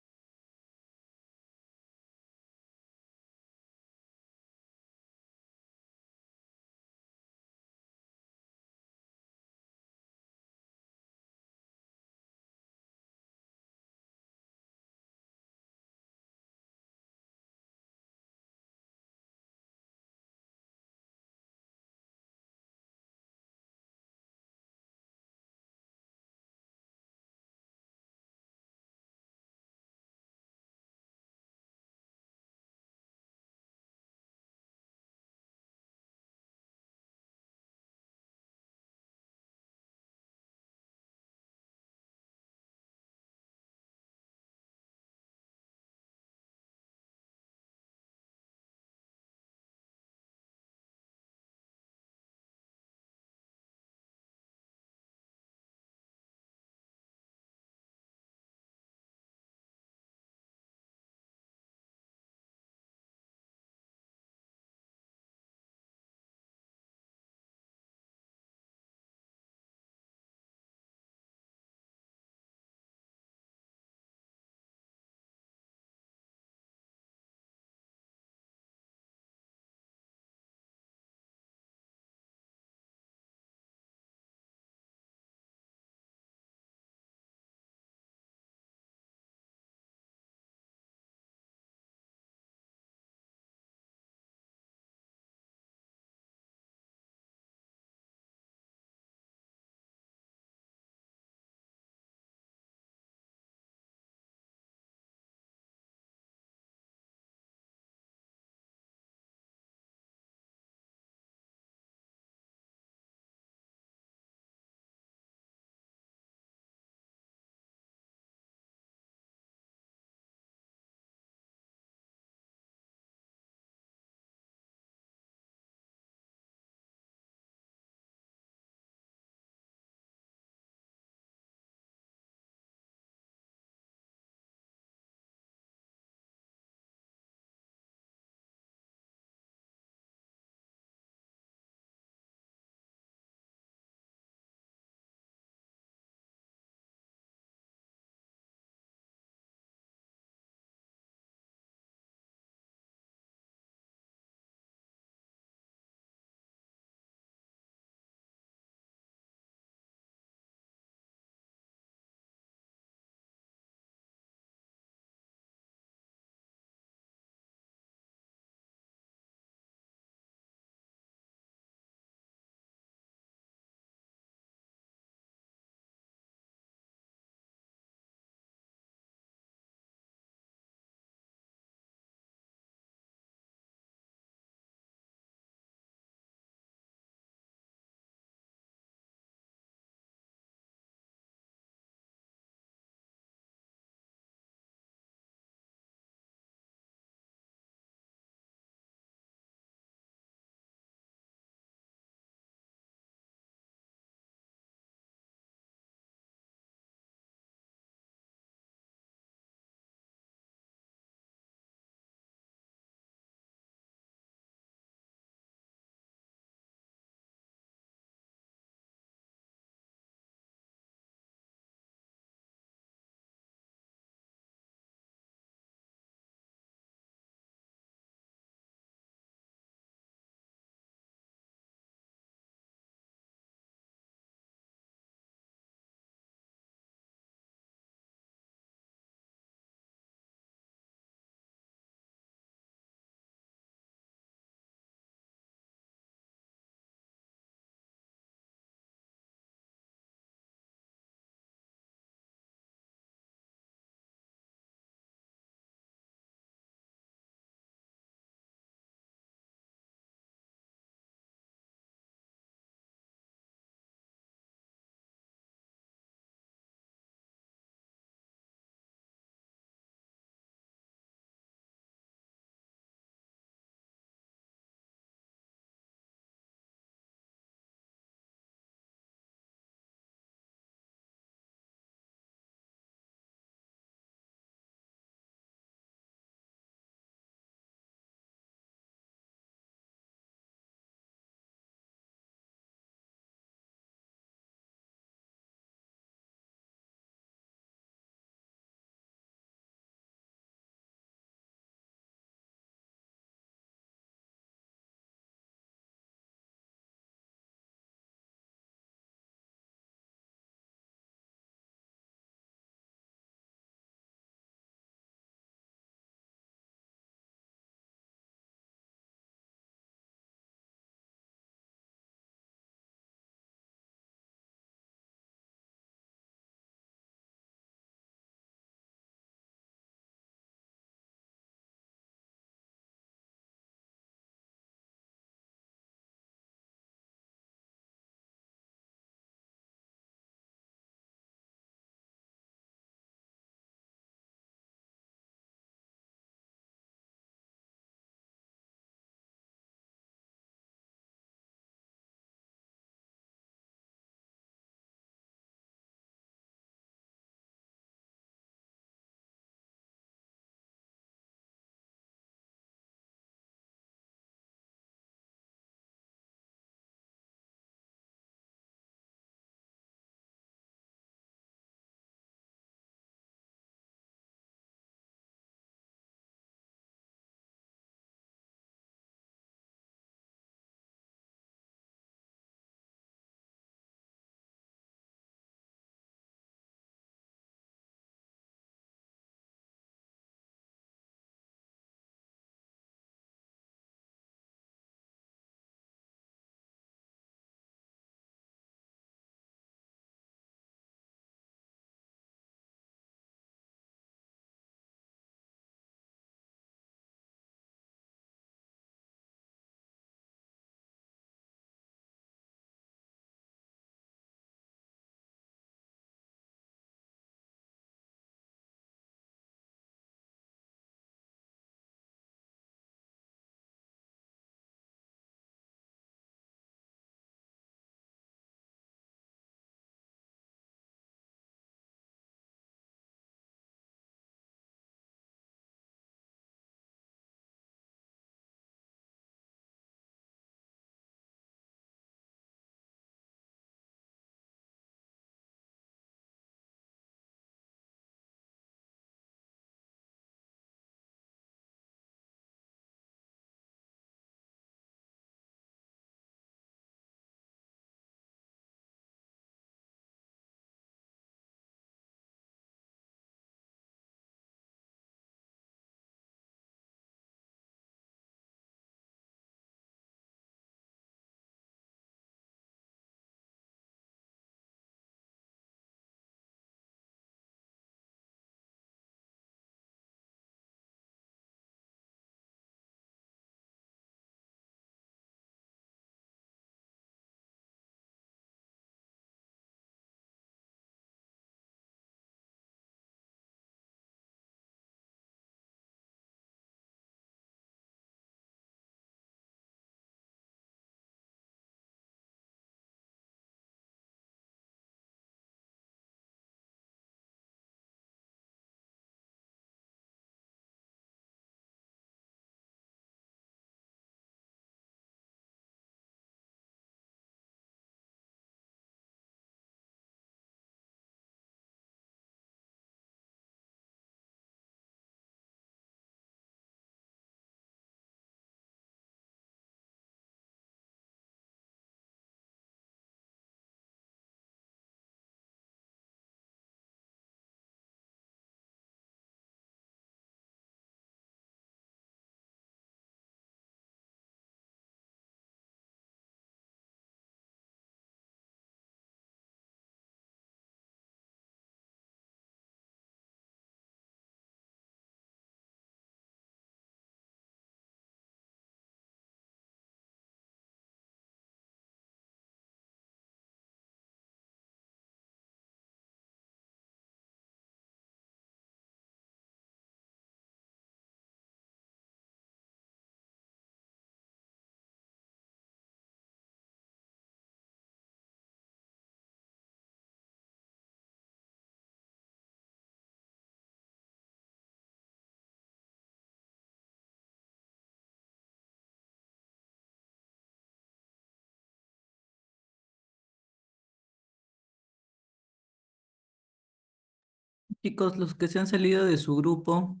[SPEAKER 2] Chicos, los que se han salido de su grupo,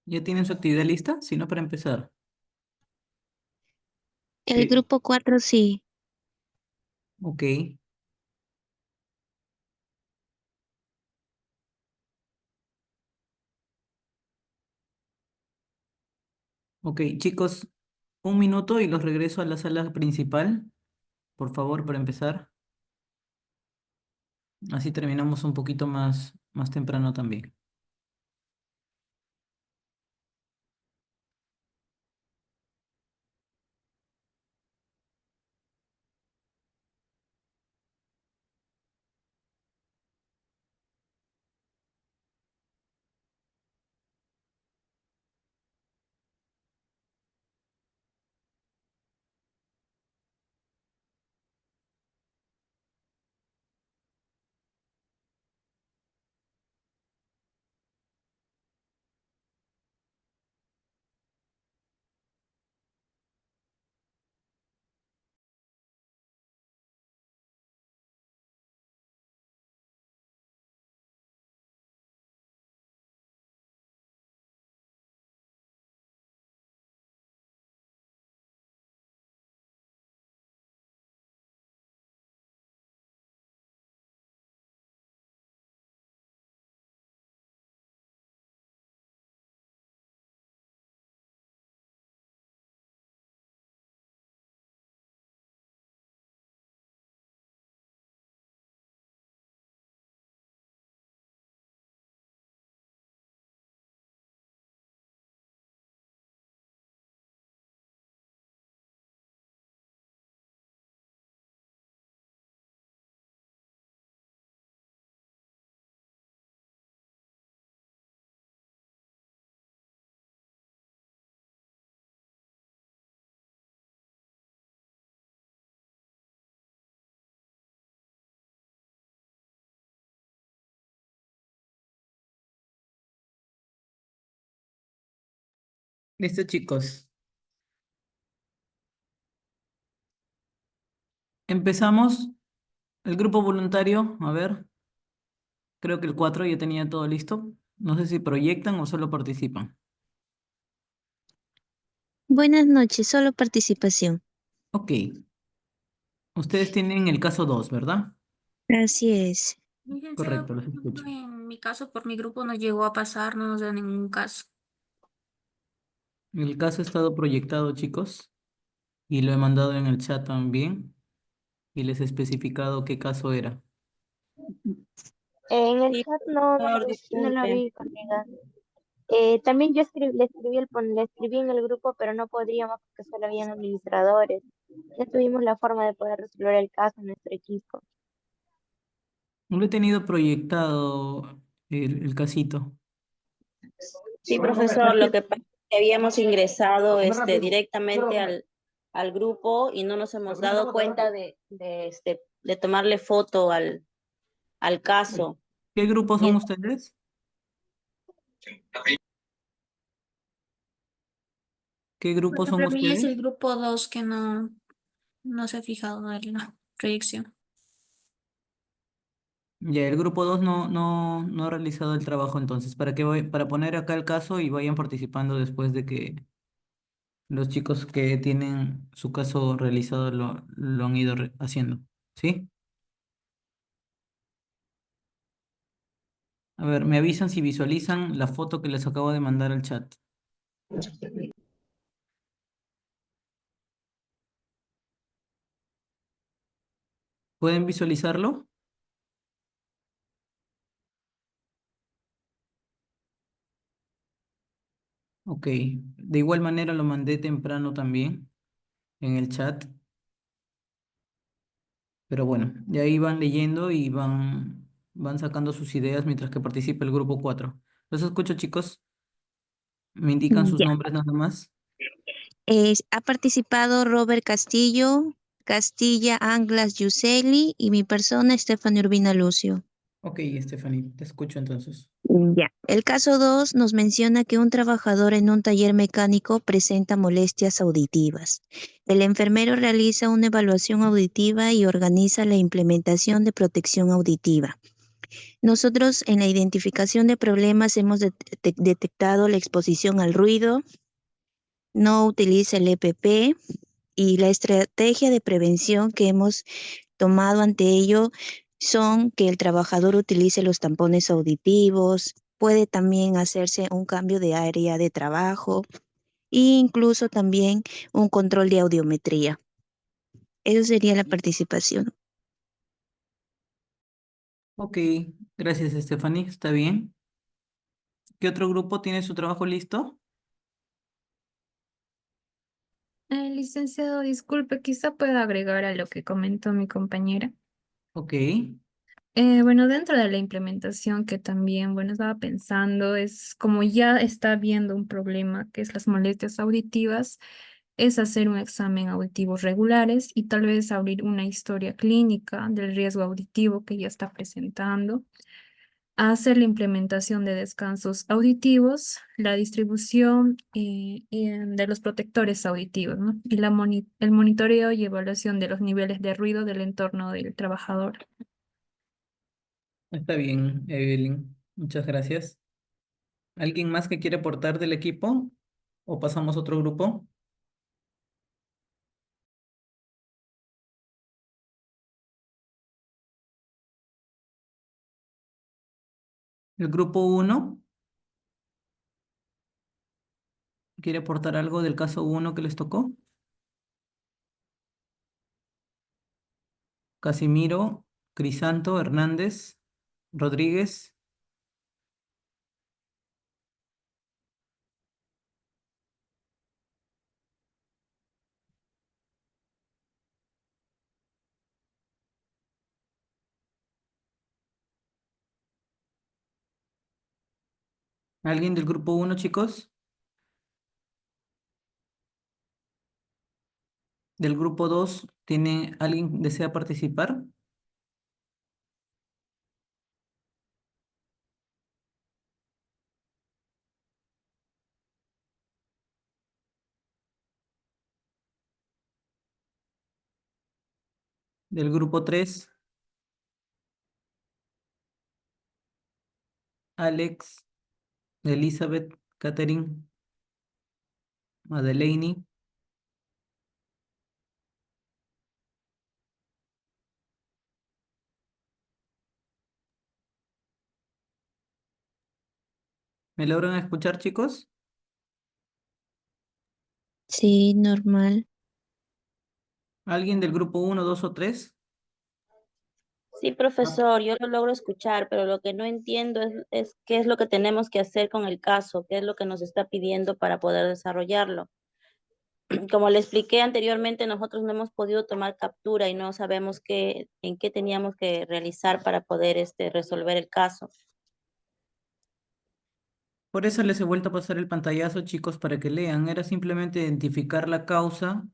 [SPEAKER 2] ¿ya tienen su actividad lista? Si no, para empezar.
[SPEAKER 8] El grupo 4 sí.
[SPEAKER 2] Ok. Ok, chicos, un minuto y los regreso a la sala principal, por favor, para empezar. Así terminamos un poquito más temprano también. Listo, chicos. Empezamos. El grupo voluntario, a ver, creo que el 4 ya tenía todo listo. No sé si proyectan o solo participan.
[SPEAKER 8] Buenas noches, solo participación.
[SPEAKER 2] Ok, ustedes tienen el caso 2, ¿verdad?
[SPEAKER 8] Así es.
[SPEAKER 3] Licenciado,
[SPEAKER 2] Correcto,
[SPEAKER 3] por
[SPEAKER 2] los
[SPEAKER 3] ejemplo,
[SPEAKER 2] escucho.
[SPEAKER 3] en mi caso, por mi grupo no llegó a pasar, no nos da ningún caso.
[SPEAKER 2] El caso ha estado proyectado, chicos, y lo he mandado en el chat también, y les he especificado qué caso era.
[SPEAKER 9] En el
[SPEAKER 10] Sí,
[SPEAKER 9] chat no,
[SPEAKER 10] por favor,
[SPEAKER 9] no la
[SPEAKER 10] disculpe.
[SPEAKER 9] vi, colega. También le escribí en el grupo, pero no podríamos porque solo habían administradores. Ya tuvimos la forma de poder resolver el caso en nuestro equipo.
[SPEAKER 2] No lo he tenido proyectado el casito.
[SPEAKER 10] Sí, profesor, lo que pasa es que habíamos ingresado directamente al grupo y no nos hemos dado cuenta de tomarle foto al caso.
[SPEAKER 2] ¿Qué grupo
[SPEAKER 10] Y
[SPEAKER 2] son
[SPEAKER 10] es-
[SPEAKER 2] ustedes? ¿Qué
[SPEAKER 3] Por
[SPEAKER 2] grupo son
[SPEAKER 3] ejemplo, a mí es
[SPEAKER 2] ustedes?
[SPEAKER 3] el grupo 2 que no se ha fijado en la proyección.
[SPEAKER 2] Ya, el grupo 2 no ha realizado el trabajo entonces. Para poner acá el caso y vayan participando después de que los chicos que tienen su caso realizado lo han ido haciendo. ¿Sí? A ver, me avisan si visualizan la foto que les acabo de mandar al chat. ¿Pueden visualizarlo? Ok. De igual manera lo mandé temprano también en el chat. Pero bueno, de ahí van leyendo y van sacando sus ideas mientras que participa el grupo 4. Los escucho, chicos. Me indican sus
[SPEAKER 8] Ya.
[SPEAKER 2] nombres nada más.
[SPEAKER 8] Ha participado Robert Castillo, Castilla Anglas Yuseli y mi persona, Stephanie Urbina Lucio.
[SPEAKER 2] Ok, Stephanie, te escucho entonces.
[SPEAKER 8] Ya. El caso 2 nos menciona que un trabajador en un taller mecánico presenta molestias auditivas. El enfermero realiza una evaluación auditiva y organiza la implementación de protección auditiva. Nosotros en la identificación de problemas hemos detectado la exposición al ruido, no utiliza el EPP y la estrategia de prevención que hemos tomado ante ello son que el trabajador utilice los tampones auditivos, puede también hacerse un cambio de área de trabajo e incluso también un control de audiometría. Eso sería la participación.
[SPEAKER 2] Ok, gracias, Stephanie. Está bien. ¿Qué otro grupo tiene su trabajo listo?
[SPEAKER 3] Licenciado, disculpe, quizá pueda agregar a lo que comentó mi compañera.
[SPEAKER 2] Ok.
[SPEAKER 3] Bueno, dentro de la implementación que también, bueno, estaba pensando, es como ya está viendo un problema que es las molestias auditivas, es hacer un examen auditivo regulares y tal vez abrir una historia clínica del riesgo auditivo que ya está presentando, hacer la implementación de descansos auditivos, la distribución de los protectores auditivos, ¿no? Y el monitoreo y evaluación de los niveles de ruido del entorno del trabajador.
[SPEAKER 2] Está bien, Evelyn. Muchas gracias. ¿Alguien más que quiere aportar del equipo? ¿O pasamos a otro grupo? El grupo uno quiere aportar algo del caso uno que les tocó. Casimiro, Crisanto, Hernández, Rodríguez. ¿Alguien del grupo uno, chicos? ¿Del grupo 2 tiene alguien desea participar? ¿Del grupo 3? Alex, Elizabeth, Catherine, Madeleine. ¿Me logran escuchar, chicos?
[SPEAKER 8] Sí, normal.
[SPEAKER 2] ¿Alguien del grupo uno, 2 o 3?
[SPEAKER 10] Sí, profesor, yo lo logro escuchar, pero lo que no entiendo es qué es lo que tenemos que hacer con el caso, qué es lo que nos está pidiendo para poder desarrollarlo. Como le expliqué anteriormente, nosotros no hemos podido tomar captura y no sabemos en qué teníamos que realizar para poder resolver el caso.
[SPEAKER 2] Por eso les he vuelto a pasar el pantallazo, chicos, para que lean. Era simplemente identificar la causa,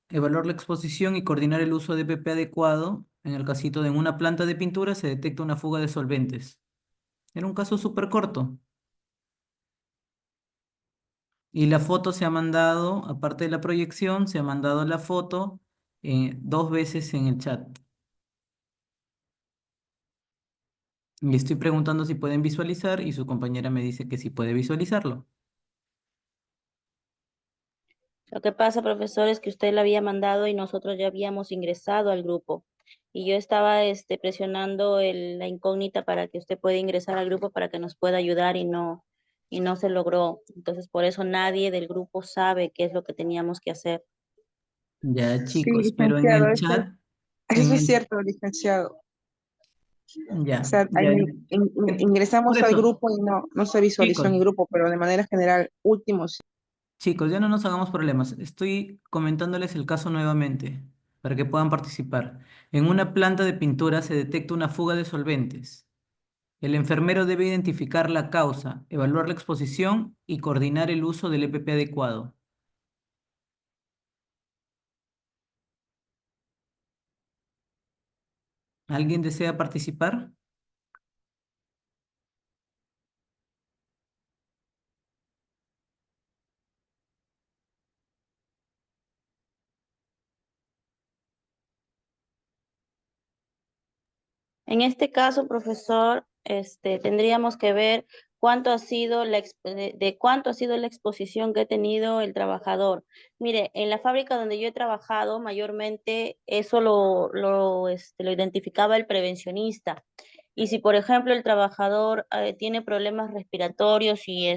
[SPEAKER 2] evaluar la exposición y coordinar el uso de EPP adecuado. En el casito de en una planta de pintura se detecta una fuga de solventes. Era un caso súper corto. Y la foto se ha mandado, aparte de la proyección, se ha mandado la foto 2 veces en el chat. Y estoy preguntando si pueden visualizar y su compañera me dice que sí puede visualizarlo.
[SPEAKER 10] Lo que pasa, profesor, es que usted la había mandado y nosotros ya habíamos ingresado al grupo. Y yo estaba presionando la incógnita para que usted pueda ingresar al grupo para que nos pueda ayudar y no se logró. Entonces, por eso nadie del grupo sabe qué es lo que teníamos que hacer.
[SPEAKER 2] Ya,
[SPEAKER 11] Sí,
[SPEAKER 2] chicos, pero en
[SPEAKER 11] licenciado,
[SPEAKER 2] el chat,
[SPEAKER 11] eso
[SPEAKER 2] en
[SPEAKER 11] es
[SPEAKER 2] el,
[SPEAKER 11] cierto, licenciado. O
[SPEAKER 2] ya,
[SPEAKER 11] sea,
[SPEAKER 2] ya, por
[SPEAKER 11] ingresamos al
[SPEAKER 2] eso,
[SPEAKER 11] grupo y no se visualizó en el
[SPEAKER 2] chicos,
[SPEAKER 11] grupo, pero de manera general, últimos.
[SPEAKER 2] chicos, ya no nos hagamos problemas. Estoy comentándoles el caso nuevamente para que puedan participar. En una planta de pintura se detecta una fuga de solventes. El enfermero debe identificar la causa, evaluar la exposición y coordinar el uso del EPP adecuado. ¿Alguien desea participar?
[SPEAKER 10] En este caso, profesor, tendríamos que ver cuánto ha sido de cuánto ha sido la exposición que ha tenido el trabajador. Mire, en la fábrica donde yo he trabajado, mayormente eso lo identificaba el prevencionista. Y si, por ejemplo, el trabajador tiene problemas respiratorios y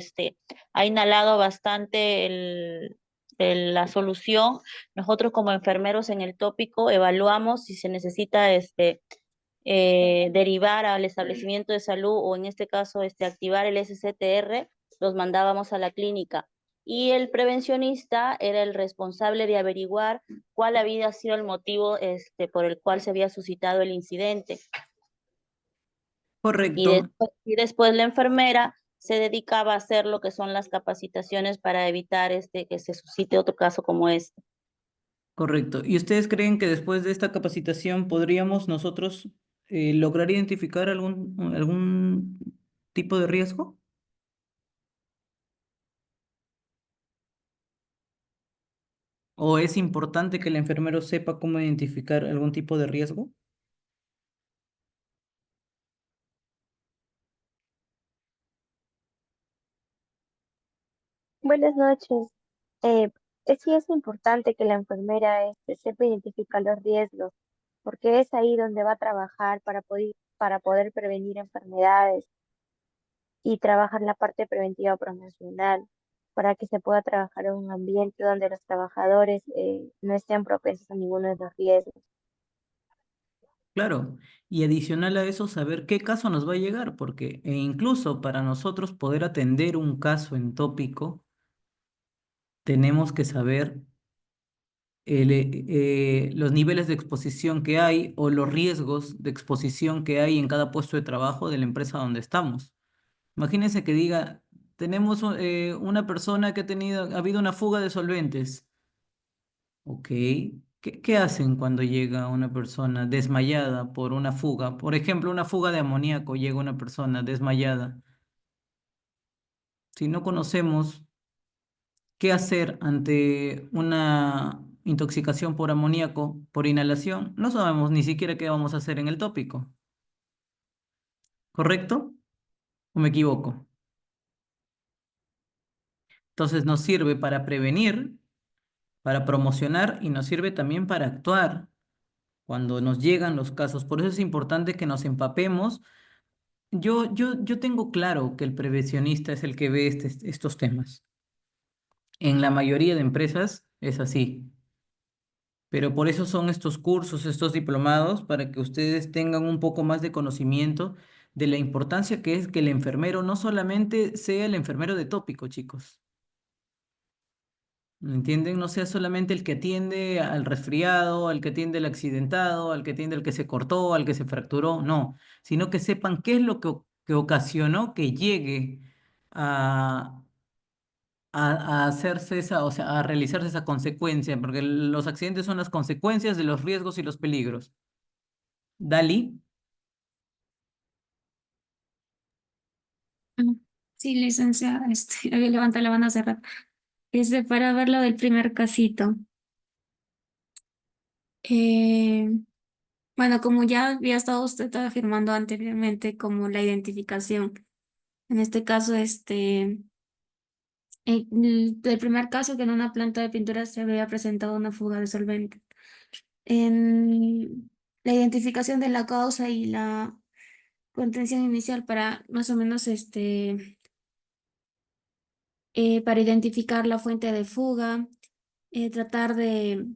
[SPEAKER 10] ha inhalado bastante la solución, nosotros como enfermeros en el tópico evaluamos si se necesita derivar al establecimiento de salud o en este caso activar el SCTR, los mandábamos a la clínica. Y el prevencionista era el responsable de averiguar cuál había sido el motivo por el cual se había suscitado el incidente.
[SPEAKER 2] Correcto,
[SPEAKER 10] Y después la enfermera se dedicaba a hacer lo que son las capacitaciones para evitar que se suscite otro caso como este.
[SPEAKER 2] correcto. ¿Y ustedes creen que después de esta capacitación podríamos nosotros lograr identificar algún tipo de riesgo? ¿O es importante que el enfermero sepa cómo identificar algún tipo de riesgo?
[SPEAKER 9] Buenas noches. Sí es importante que la enfermera sepa identificar los riesgos, porque es ahí donde va a trabajar para poder prevenir enfermedades y trabajar la parte preventiva promocional, para que se pueda trabajar en un ambiente donde los trabajadores no estén propensos a ninguno de los riesgos.
[SPEAKER 2] Claro, y adicional a eso, saber qué caso nos va a llegar, porque incluso para nosotros poder atender un caso en tópico, tenemos que saber los niveles de exposición que hay o los riesgos de exposición que hay en cada puesto de trabajo de la empresa donde estamos. Imagínense que diga, tenemos una persona que ha habido una fuga de solventes. Ok, ¿qué hacen cuando llega una persona desmayada por una fuga? Por ejemplo, una fuga de amoníaco, llega una persona desmayada. Si no conocemos qué hacer ante una intoxicación por amoníaco, por inhalación, no sabemos ni siquiera qué vamos a hacer en el tópico. ¿Correcto? ¿O me equivoco? Entonces nos sirve para prevenir, para promocionar y nos sirve también para actuar cuando nos llegan los casos. Por eso es importante que nos empapemos. Yo tengo claro que el prevencionista es el que ve estos temas. En la mayoría de empresas es así. Pero por eso son estos cursos, estos diplomados, para que ustedes tengan un poco más de conocimiento de la importancia que es que el enfermero no solamente sea el enfermero de tópico, chicos. ¿Me entienden? No sea solamente el que atiende al resfriado, al que atiende al accidentado, al que atiende al que se cortó, al que se fracturó, no, sino que sepan qué es lo que ocasionó que llegue a, a hacerse o sea, a realizarse esa consecuencia, porque los accidentes son las consecuencias de los riesgos y los peligros. Dali,
[SPEAKER 12] Mm, Sí, licenciada, había levantado la mano hace rato. Para ver lo del primer casito. Eh, bueno, como ya había estado usted afirmando anteriormente, como la identificación. En este caso, el primer caso que en una planta de pintura se había presentado una fuga de solvente. En la identificación de la causa y la contención inicial para más o menos para identificar la fuente de fuga, tratar de,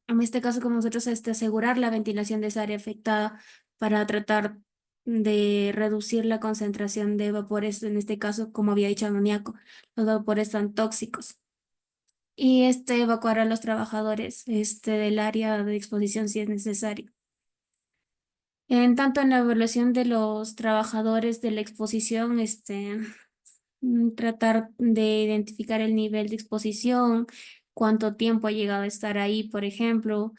[SPEAKER 12] en este caso como nosotros, asegurar la ventilación de esa área afectada para tratar de reducir la concentración de vapores, en este caso, como había dicho amoníaco, los vapores tan tóxicos. Y evacuar a los trabajadores del área de exposición si es necesario. En tanto en la evaluación de los trabajadores de la exposición, tratar de identificar el nivel de exposición, cuánto tiempo ha llegado a estar ahí, por ejemplo,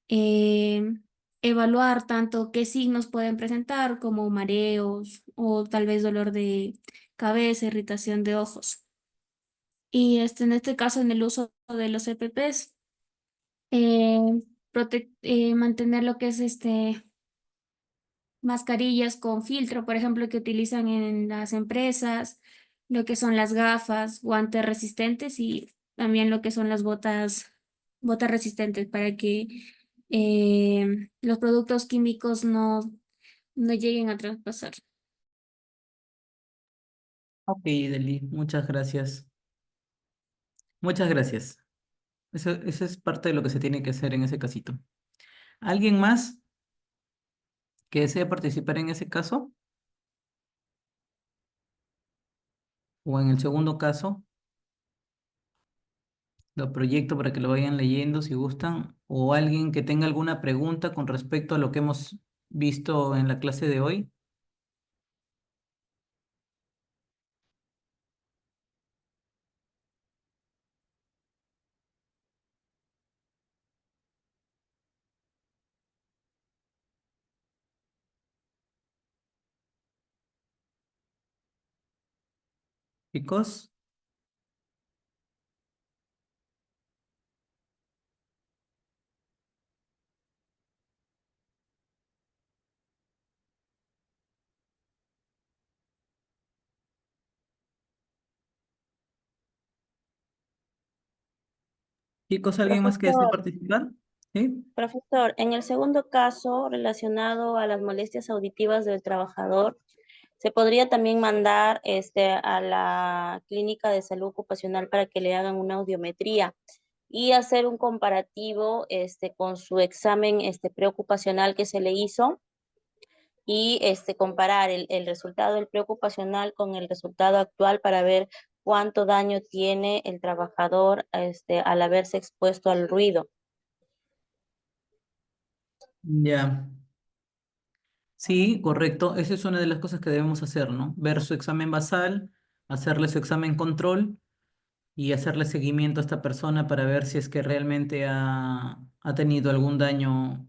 [SPEAKER 12] eh, evaluar tanto qué signos pueden presentar como mareos o tal vez dolor de cabeza, irritación de ojos. Y en este caso, en el uso de los EPPs, mantener lo que es mascarillas con filtro, por ejemplo, que utilizan en las empresas, lo que son las gafas, guantes resistentes y también lo que son las botas resistentes para que los productos químicos no lleguen a traspasar.
[SPEAKER 2] Ok, Deli, muchas gracias. Muchas gracias. Eso es parte de lo que se tiene que hacer en ese casito. ¿Alguien más que desee participar en ese caso? O en el segundo caso, lo proyecto para que lo vayan leyendo si gustan. O alguien que tenga alguna pregunta con respecto a lo que hemos visto en la clase de hoy. Chicos, chicos, ¿alguien más que desee
[SPEAKER 10] Profesor,
[SPEAKER 2] participar? ¿Sí?
[SPEAKER 10] profesor, en el segundo caso relacionado a las molestias auditivas del trabajador, se podría también mandar a la clínica de salud ocupacional para que le hagan una audiometría y hacer un comparativo con su examen preocupacional que se le hizo y comparar el resultado del preocupacional con el resultado actual para ver cuánto daño tiene el trabajador al haberse expuesto al ruido.
[SPEAKER 2] Ya. Sí, correcto. Esa es una de las cosas que debemos hacer, ¿no? Ver su examen basal, hacerle su examen control y hacerle seguimiento a esta persona para ver si es que realmente ha tenido algún daño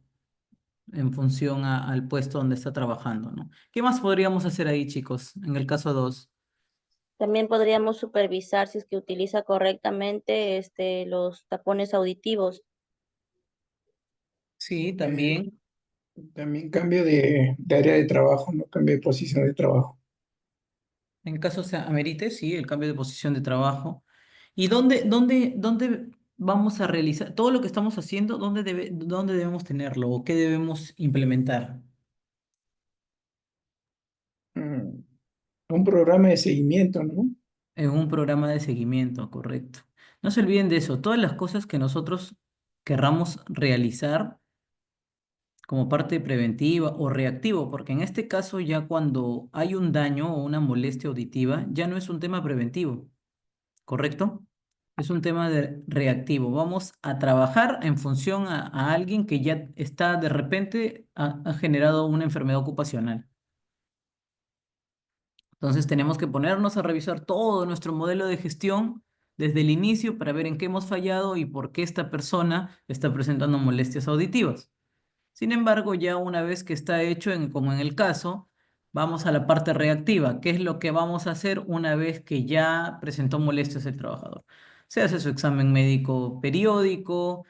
[SPEAKER 2] en función al puesto donde está trabajando, ¿no? ¿Qué más podríamos hacer ahí, chicos, en el caso 2?
[SPEAKER 10] También podríamos supervisar si es que utiliza correctamente los tapones auditivos.
[SPEAKER 2] Sí,
[SPEAKER 7] Eh,
[SPEAKER 2] también.
[SPEAKER 7] También cambio de área de trabajo, no cambio de posición de trabajo.
[SPEAKER 2] En caso se amerite, sí, el cambio de posición de trabajo. ¿Y dónde vamos a realizar todo lo que estamos haciendo? ¿Dónde debemos tenerlo o qué debemos implementar?
[SPEAKER 7] Mm, Un programa de seguimiento, ¿no?
[SPEAKER 2] En un programa de seguimiento, correcto. No se olviden de eso. Todas las cosas que nosotros querramos realizar como parte preventiva o reactivo, porque en este caso ya cuando hay un daño o una molestia auditiva, ya no es un tema preventivo, ¿correcto? Es un tema reactivo. Vamos a trabajar en función a alguien que ya está de repente ha generado una enfermedad ocupacional. Entonces tenemos que ponernos a revisar todo nuestro modelo de gestión desde el inicio para ver en qué hemos fallado y por qué esta persona está presentando molestias auditivas. Sin embargo, ya una vez que está hecho, como en el caso, vamos a la parte reactiva. ¿Qué es lo que vamos a hacer una vez que ya presentó molestias el trabajador? Se hace su examen médico periódico,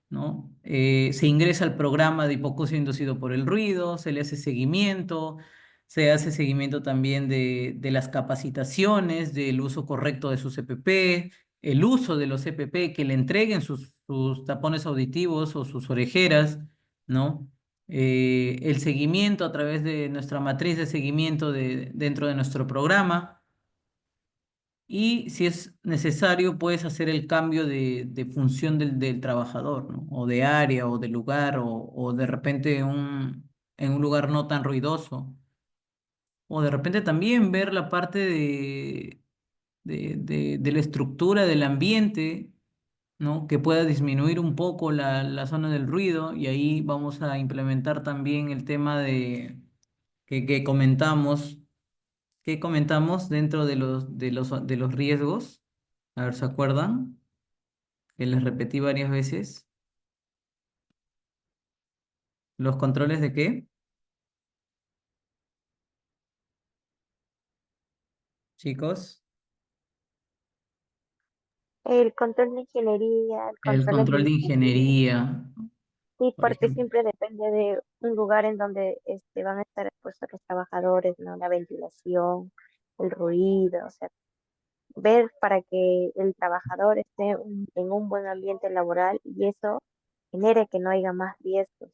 [SPEAKER 2] ¿no? Se ingresa al programa de hipoacusia inducido por el ruido, se le hace seguimiento, se hace seguimiento también de las capacitaciones, del uso correcto de su CPP, el uso de los CPP, que le entreguen sus tapones auditivos o sus orejeras, ¿no? El seguimiento a través de nuestra matriz de seguimiento dentro de nuestro programa y si es necesario puedes hacer el cambio de función del trabajador, ¿no? O de área o de lugar o de repente en un lugar no tan ruidoso o de repente también ver la parte de la estructura del ambiente, ¿no? Que pueda disminuir un poco la zona del ruido y ahí vamos a implementar también el tema que comentamos, que comentamos dentro de los riesgos. A ver, ¿se acuerdan? Que les repetí varias veces. ¿Los controles de qué, chicos?
[SPEAKER 9] El control de ingeniería, el
[SPEAKER 2] El
[SPEAKER 9] control
[SPEAKER 2] control de
[SPEAKER 9] administrativo.
[SPEAKER 2] ingeniería.
[SPEAKER 9] Sí,
[SPEAKER 2] por
[SPEAKER 9] porque
[SPEAKER 2] ejemplo.
[SPEAKER 9] siempre depende de un lugar en donde van a estar expuestos los trabajadores, ¿no? La ventilación, el ruido, o sea, ver para que el trabajador esté en un buen ambiente laboral y eso genere que no haya más riesgos.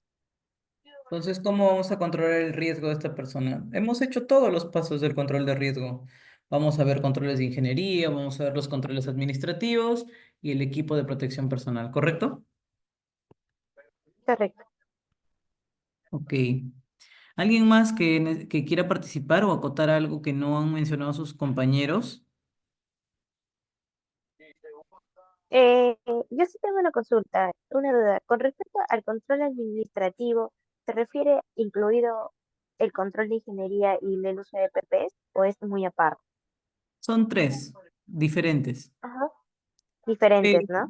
[SPEAKER 2] Entonces, ¿cómo vamos a controlar el riesgo de esta persona? Hemos hecho todos los pasos del control de riesgo. Vamos a ver controles de ingeniería, vamos a ver los controles administrativos y el equipo de protección personal, ¿correcto?
[SPEAKER 9] Correcto.
[SPEAKER 2] Ok. ¿Alguien más que quiera participar o acotar algo que no han mencionado sus compañeros?
[SPEAKER 9] Yo sí tengo una consulta, una duda. Con respecto al control administrativo, ¿se refiere incluido el control de ingeniería y el uso de PPs o es muy aparte?
[SPEAKER 2] Son tres diferentes,
[SPEAKER 9] Ajá.
[SPEAKER 2] pero,
[SPEAKER 9] Diferentes, ¿no?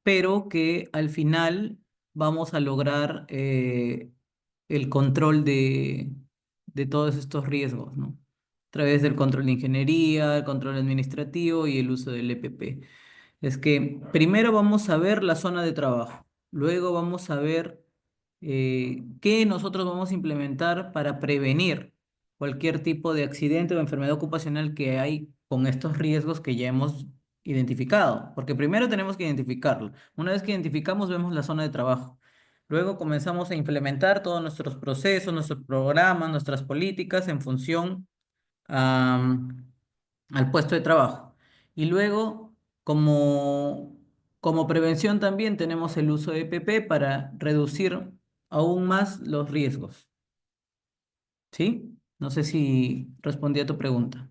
[SPEAKER 2] pero que al final vamos a lograr el control de todos estos riesgos, ¿no? A través del control de ingeniería, el control administrativo y el uso del EPP. Es que primero vamos a ver la zona de trabajo, luego vamos a ver qué nosotros vamos a implementar para prevenir cualquier tipo de accidente o enfermedad ocupacional que hay con estos riesgos que ya hemos identificado, porque primero tenemos que identificarlo. Una vez que identificamos, vemos la zona de trabajo. Luego comenzamos a implementar todos nuestros procesos, nuestros programas, nuestras políticas en función am, al puesto de trabajo. Y luego, como prevención también tenemos el uso de EPP para reducir aún más los riesgos. ¿Sí? No sé si respondí a tu pregunta.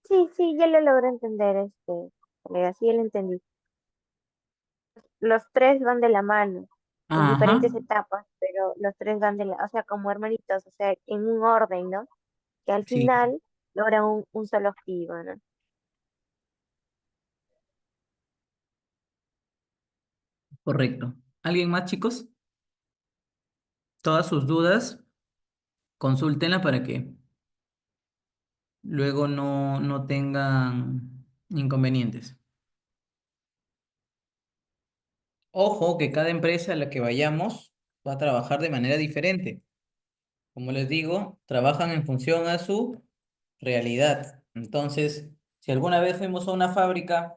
[SPEAKER 9] Sí, sí, ya lo logré entender, colega, sí, ya lo entendí. Los tres van de la mano, en
[SPEAKER 2] Ajá,
[SPEAKER 9] diferentes etapas, pero los tres van o sea, como hermanitos, o sea, en un orden, ¿no? Que al
[SPEAKER 2] sí,
[SPEAKER 9] final logran un solo objetivo, ¿no?
[SPEAKER 2] correcto. ¿Alguien más, chicos? Todas sus dudas, consúltenla para que luego no tengan inconvenientes. Ojo que cada empresa a la que vayamos va a trabajar de manera diferente. Como les digo, trabajan en función a su realidad. Entonces, si alguna vez fuimos a una fábrica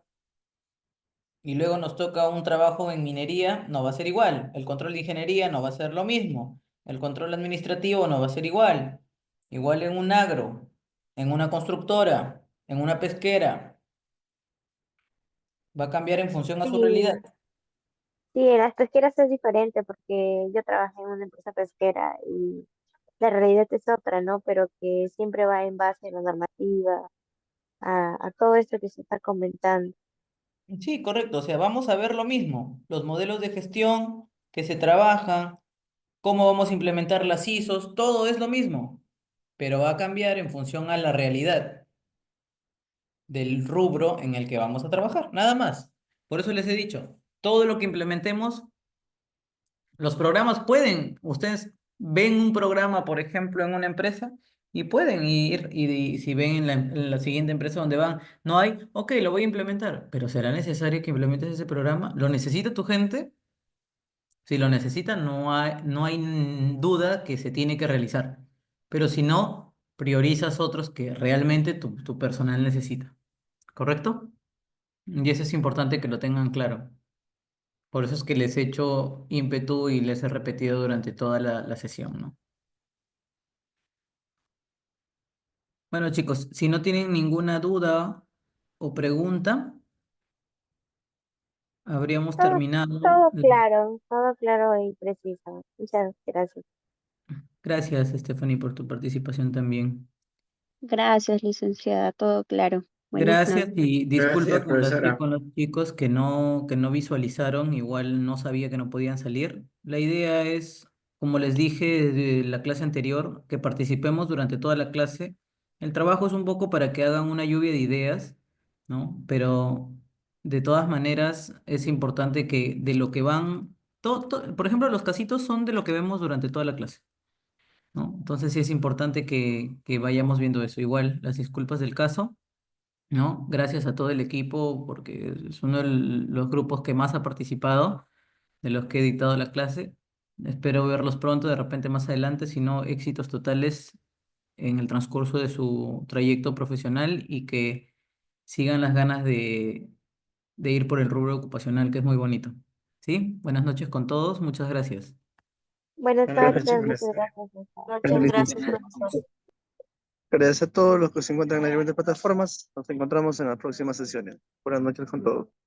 [SPEAKER 2] y luego nos toca un trabajo en minería, no va a ser igual. El control de ingeniería no va a ser lo mismo. El control administrativo no va a ser igual. Igual en un agro, en una constructora, en una pesquera. Va a cambiar en función a su realidad.
[SPEAKER 9] Sí, sí, en las pesqueras es diferente porque yo trabajé en una empresa pesquera y la realidad es otra, ¿no? Pero que siempre va en base a la normativa, a todo esto que se está comentando.
[SPEAKER 2] Sí, correcto. O sea, vamos a ver lo mismo. Los modelos de gestión que se trabajan, cómo vamos a implementar las ISOs, todo es lo mismo, pero va a cambiar en función a la realidad del rubro en el que vamos a trabajar, nada más. Por eso les he dicho, todo lo que implementemos, los programas pueden, ustedes ven un programa, por ejemplo, en una empresa y pueden ir y si ven en la siguiente empresa donde van, no hay, ok, lo voy a implementar, pero ¿será necesario que implementes ese programa? ¿Lo necesita tu gente? Si lo necesitan, no hay duda que se tiene que realizar. Pero si no, priorizas otros que realmente tu personal necesita. ¿Correcto? Y eso es importante que lo tengan claro. Por eso es que les he hecho ímpetu y les he repetido durante toda la sesión, ¿no? Bueno, chicos, si no tienen ninguna duda o pregunta, habríamos
[SPEAKER 9] Todo,
[SPEAKER 2] terminado.
[SPEAKER 9] todo claro y preciso. Muchas gracias.
[SPEAKER 2] Gracias, Stephanie, por tu participación también.
[SPEAKER 10] Gracias, licenciada, todo claro. Buenas
[SPEAKER 2] Gracias
[SPEAKER 10] noches.
[SPEAKER 2] y disculpa
[SPEAKER 7] Gracias, profesora.
[SPEAKER 2] con los chicos que no visualizaron, igual no sabía que no podían salir. La idea es, como les dije de la clase anterior, que participemos durante toda la clase. El trabajo es un poco para que hagan una lluvia de ideas, ¿no? Pero de todas maneras es importante que de lo que van, por ejemplo, los casitos son de lo que vemos durante toda la clase, ¿no? Entonces sí es importante que vayamos viendo eso. Igual, las disculpas del caso. ¿No? Gracias a todo el equipo, porque es uno de los grupos que más ha participado. de los que he dictado la clase. Espero verlos pronto, de repente más adelante, si no, éxitos totales en el transcurso de su trayecto profesional y que sigan las ganas de ir por el rubro ocupacional, que es muy bonito. ¿Sí? Buenas noches con todos, muchas gracias.
[SPEAKER 9] Buenas
[SPEAKER 1] Gracias,
[SPEAKER 9] noches,
[SPEAKER 1] chicos.
[SPEAKER 9] muchas gracias, profesor.
[SPEAKER 10] Muchas gracias, profesor.
[SPEAKER 1] Gracias a todos los que se encuentran en las diferentes plataformas. Nos encontramos en las próximas sesiones. Buenas noches con todos.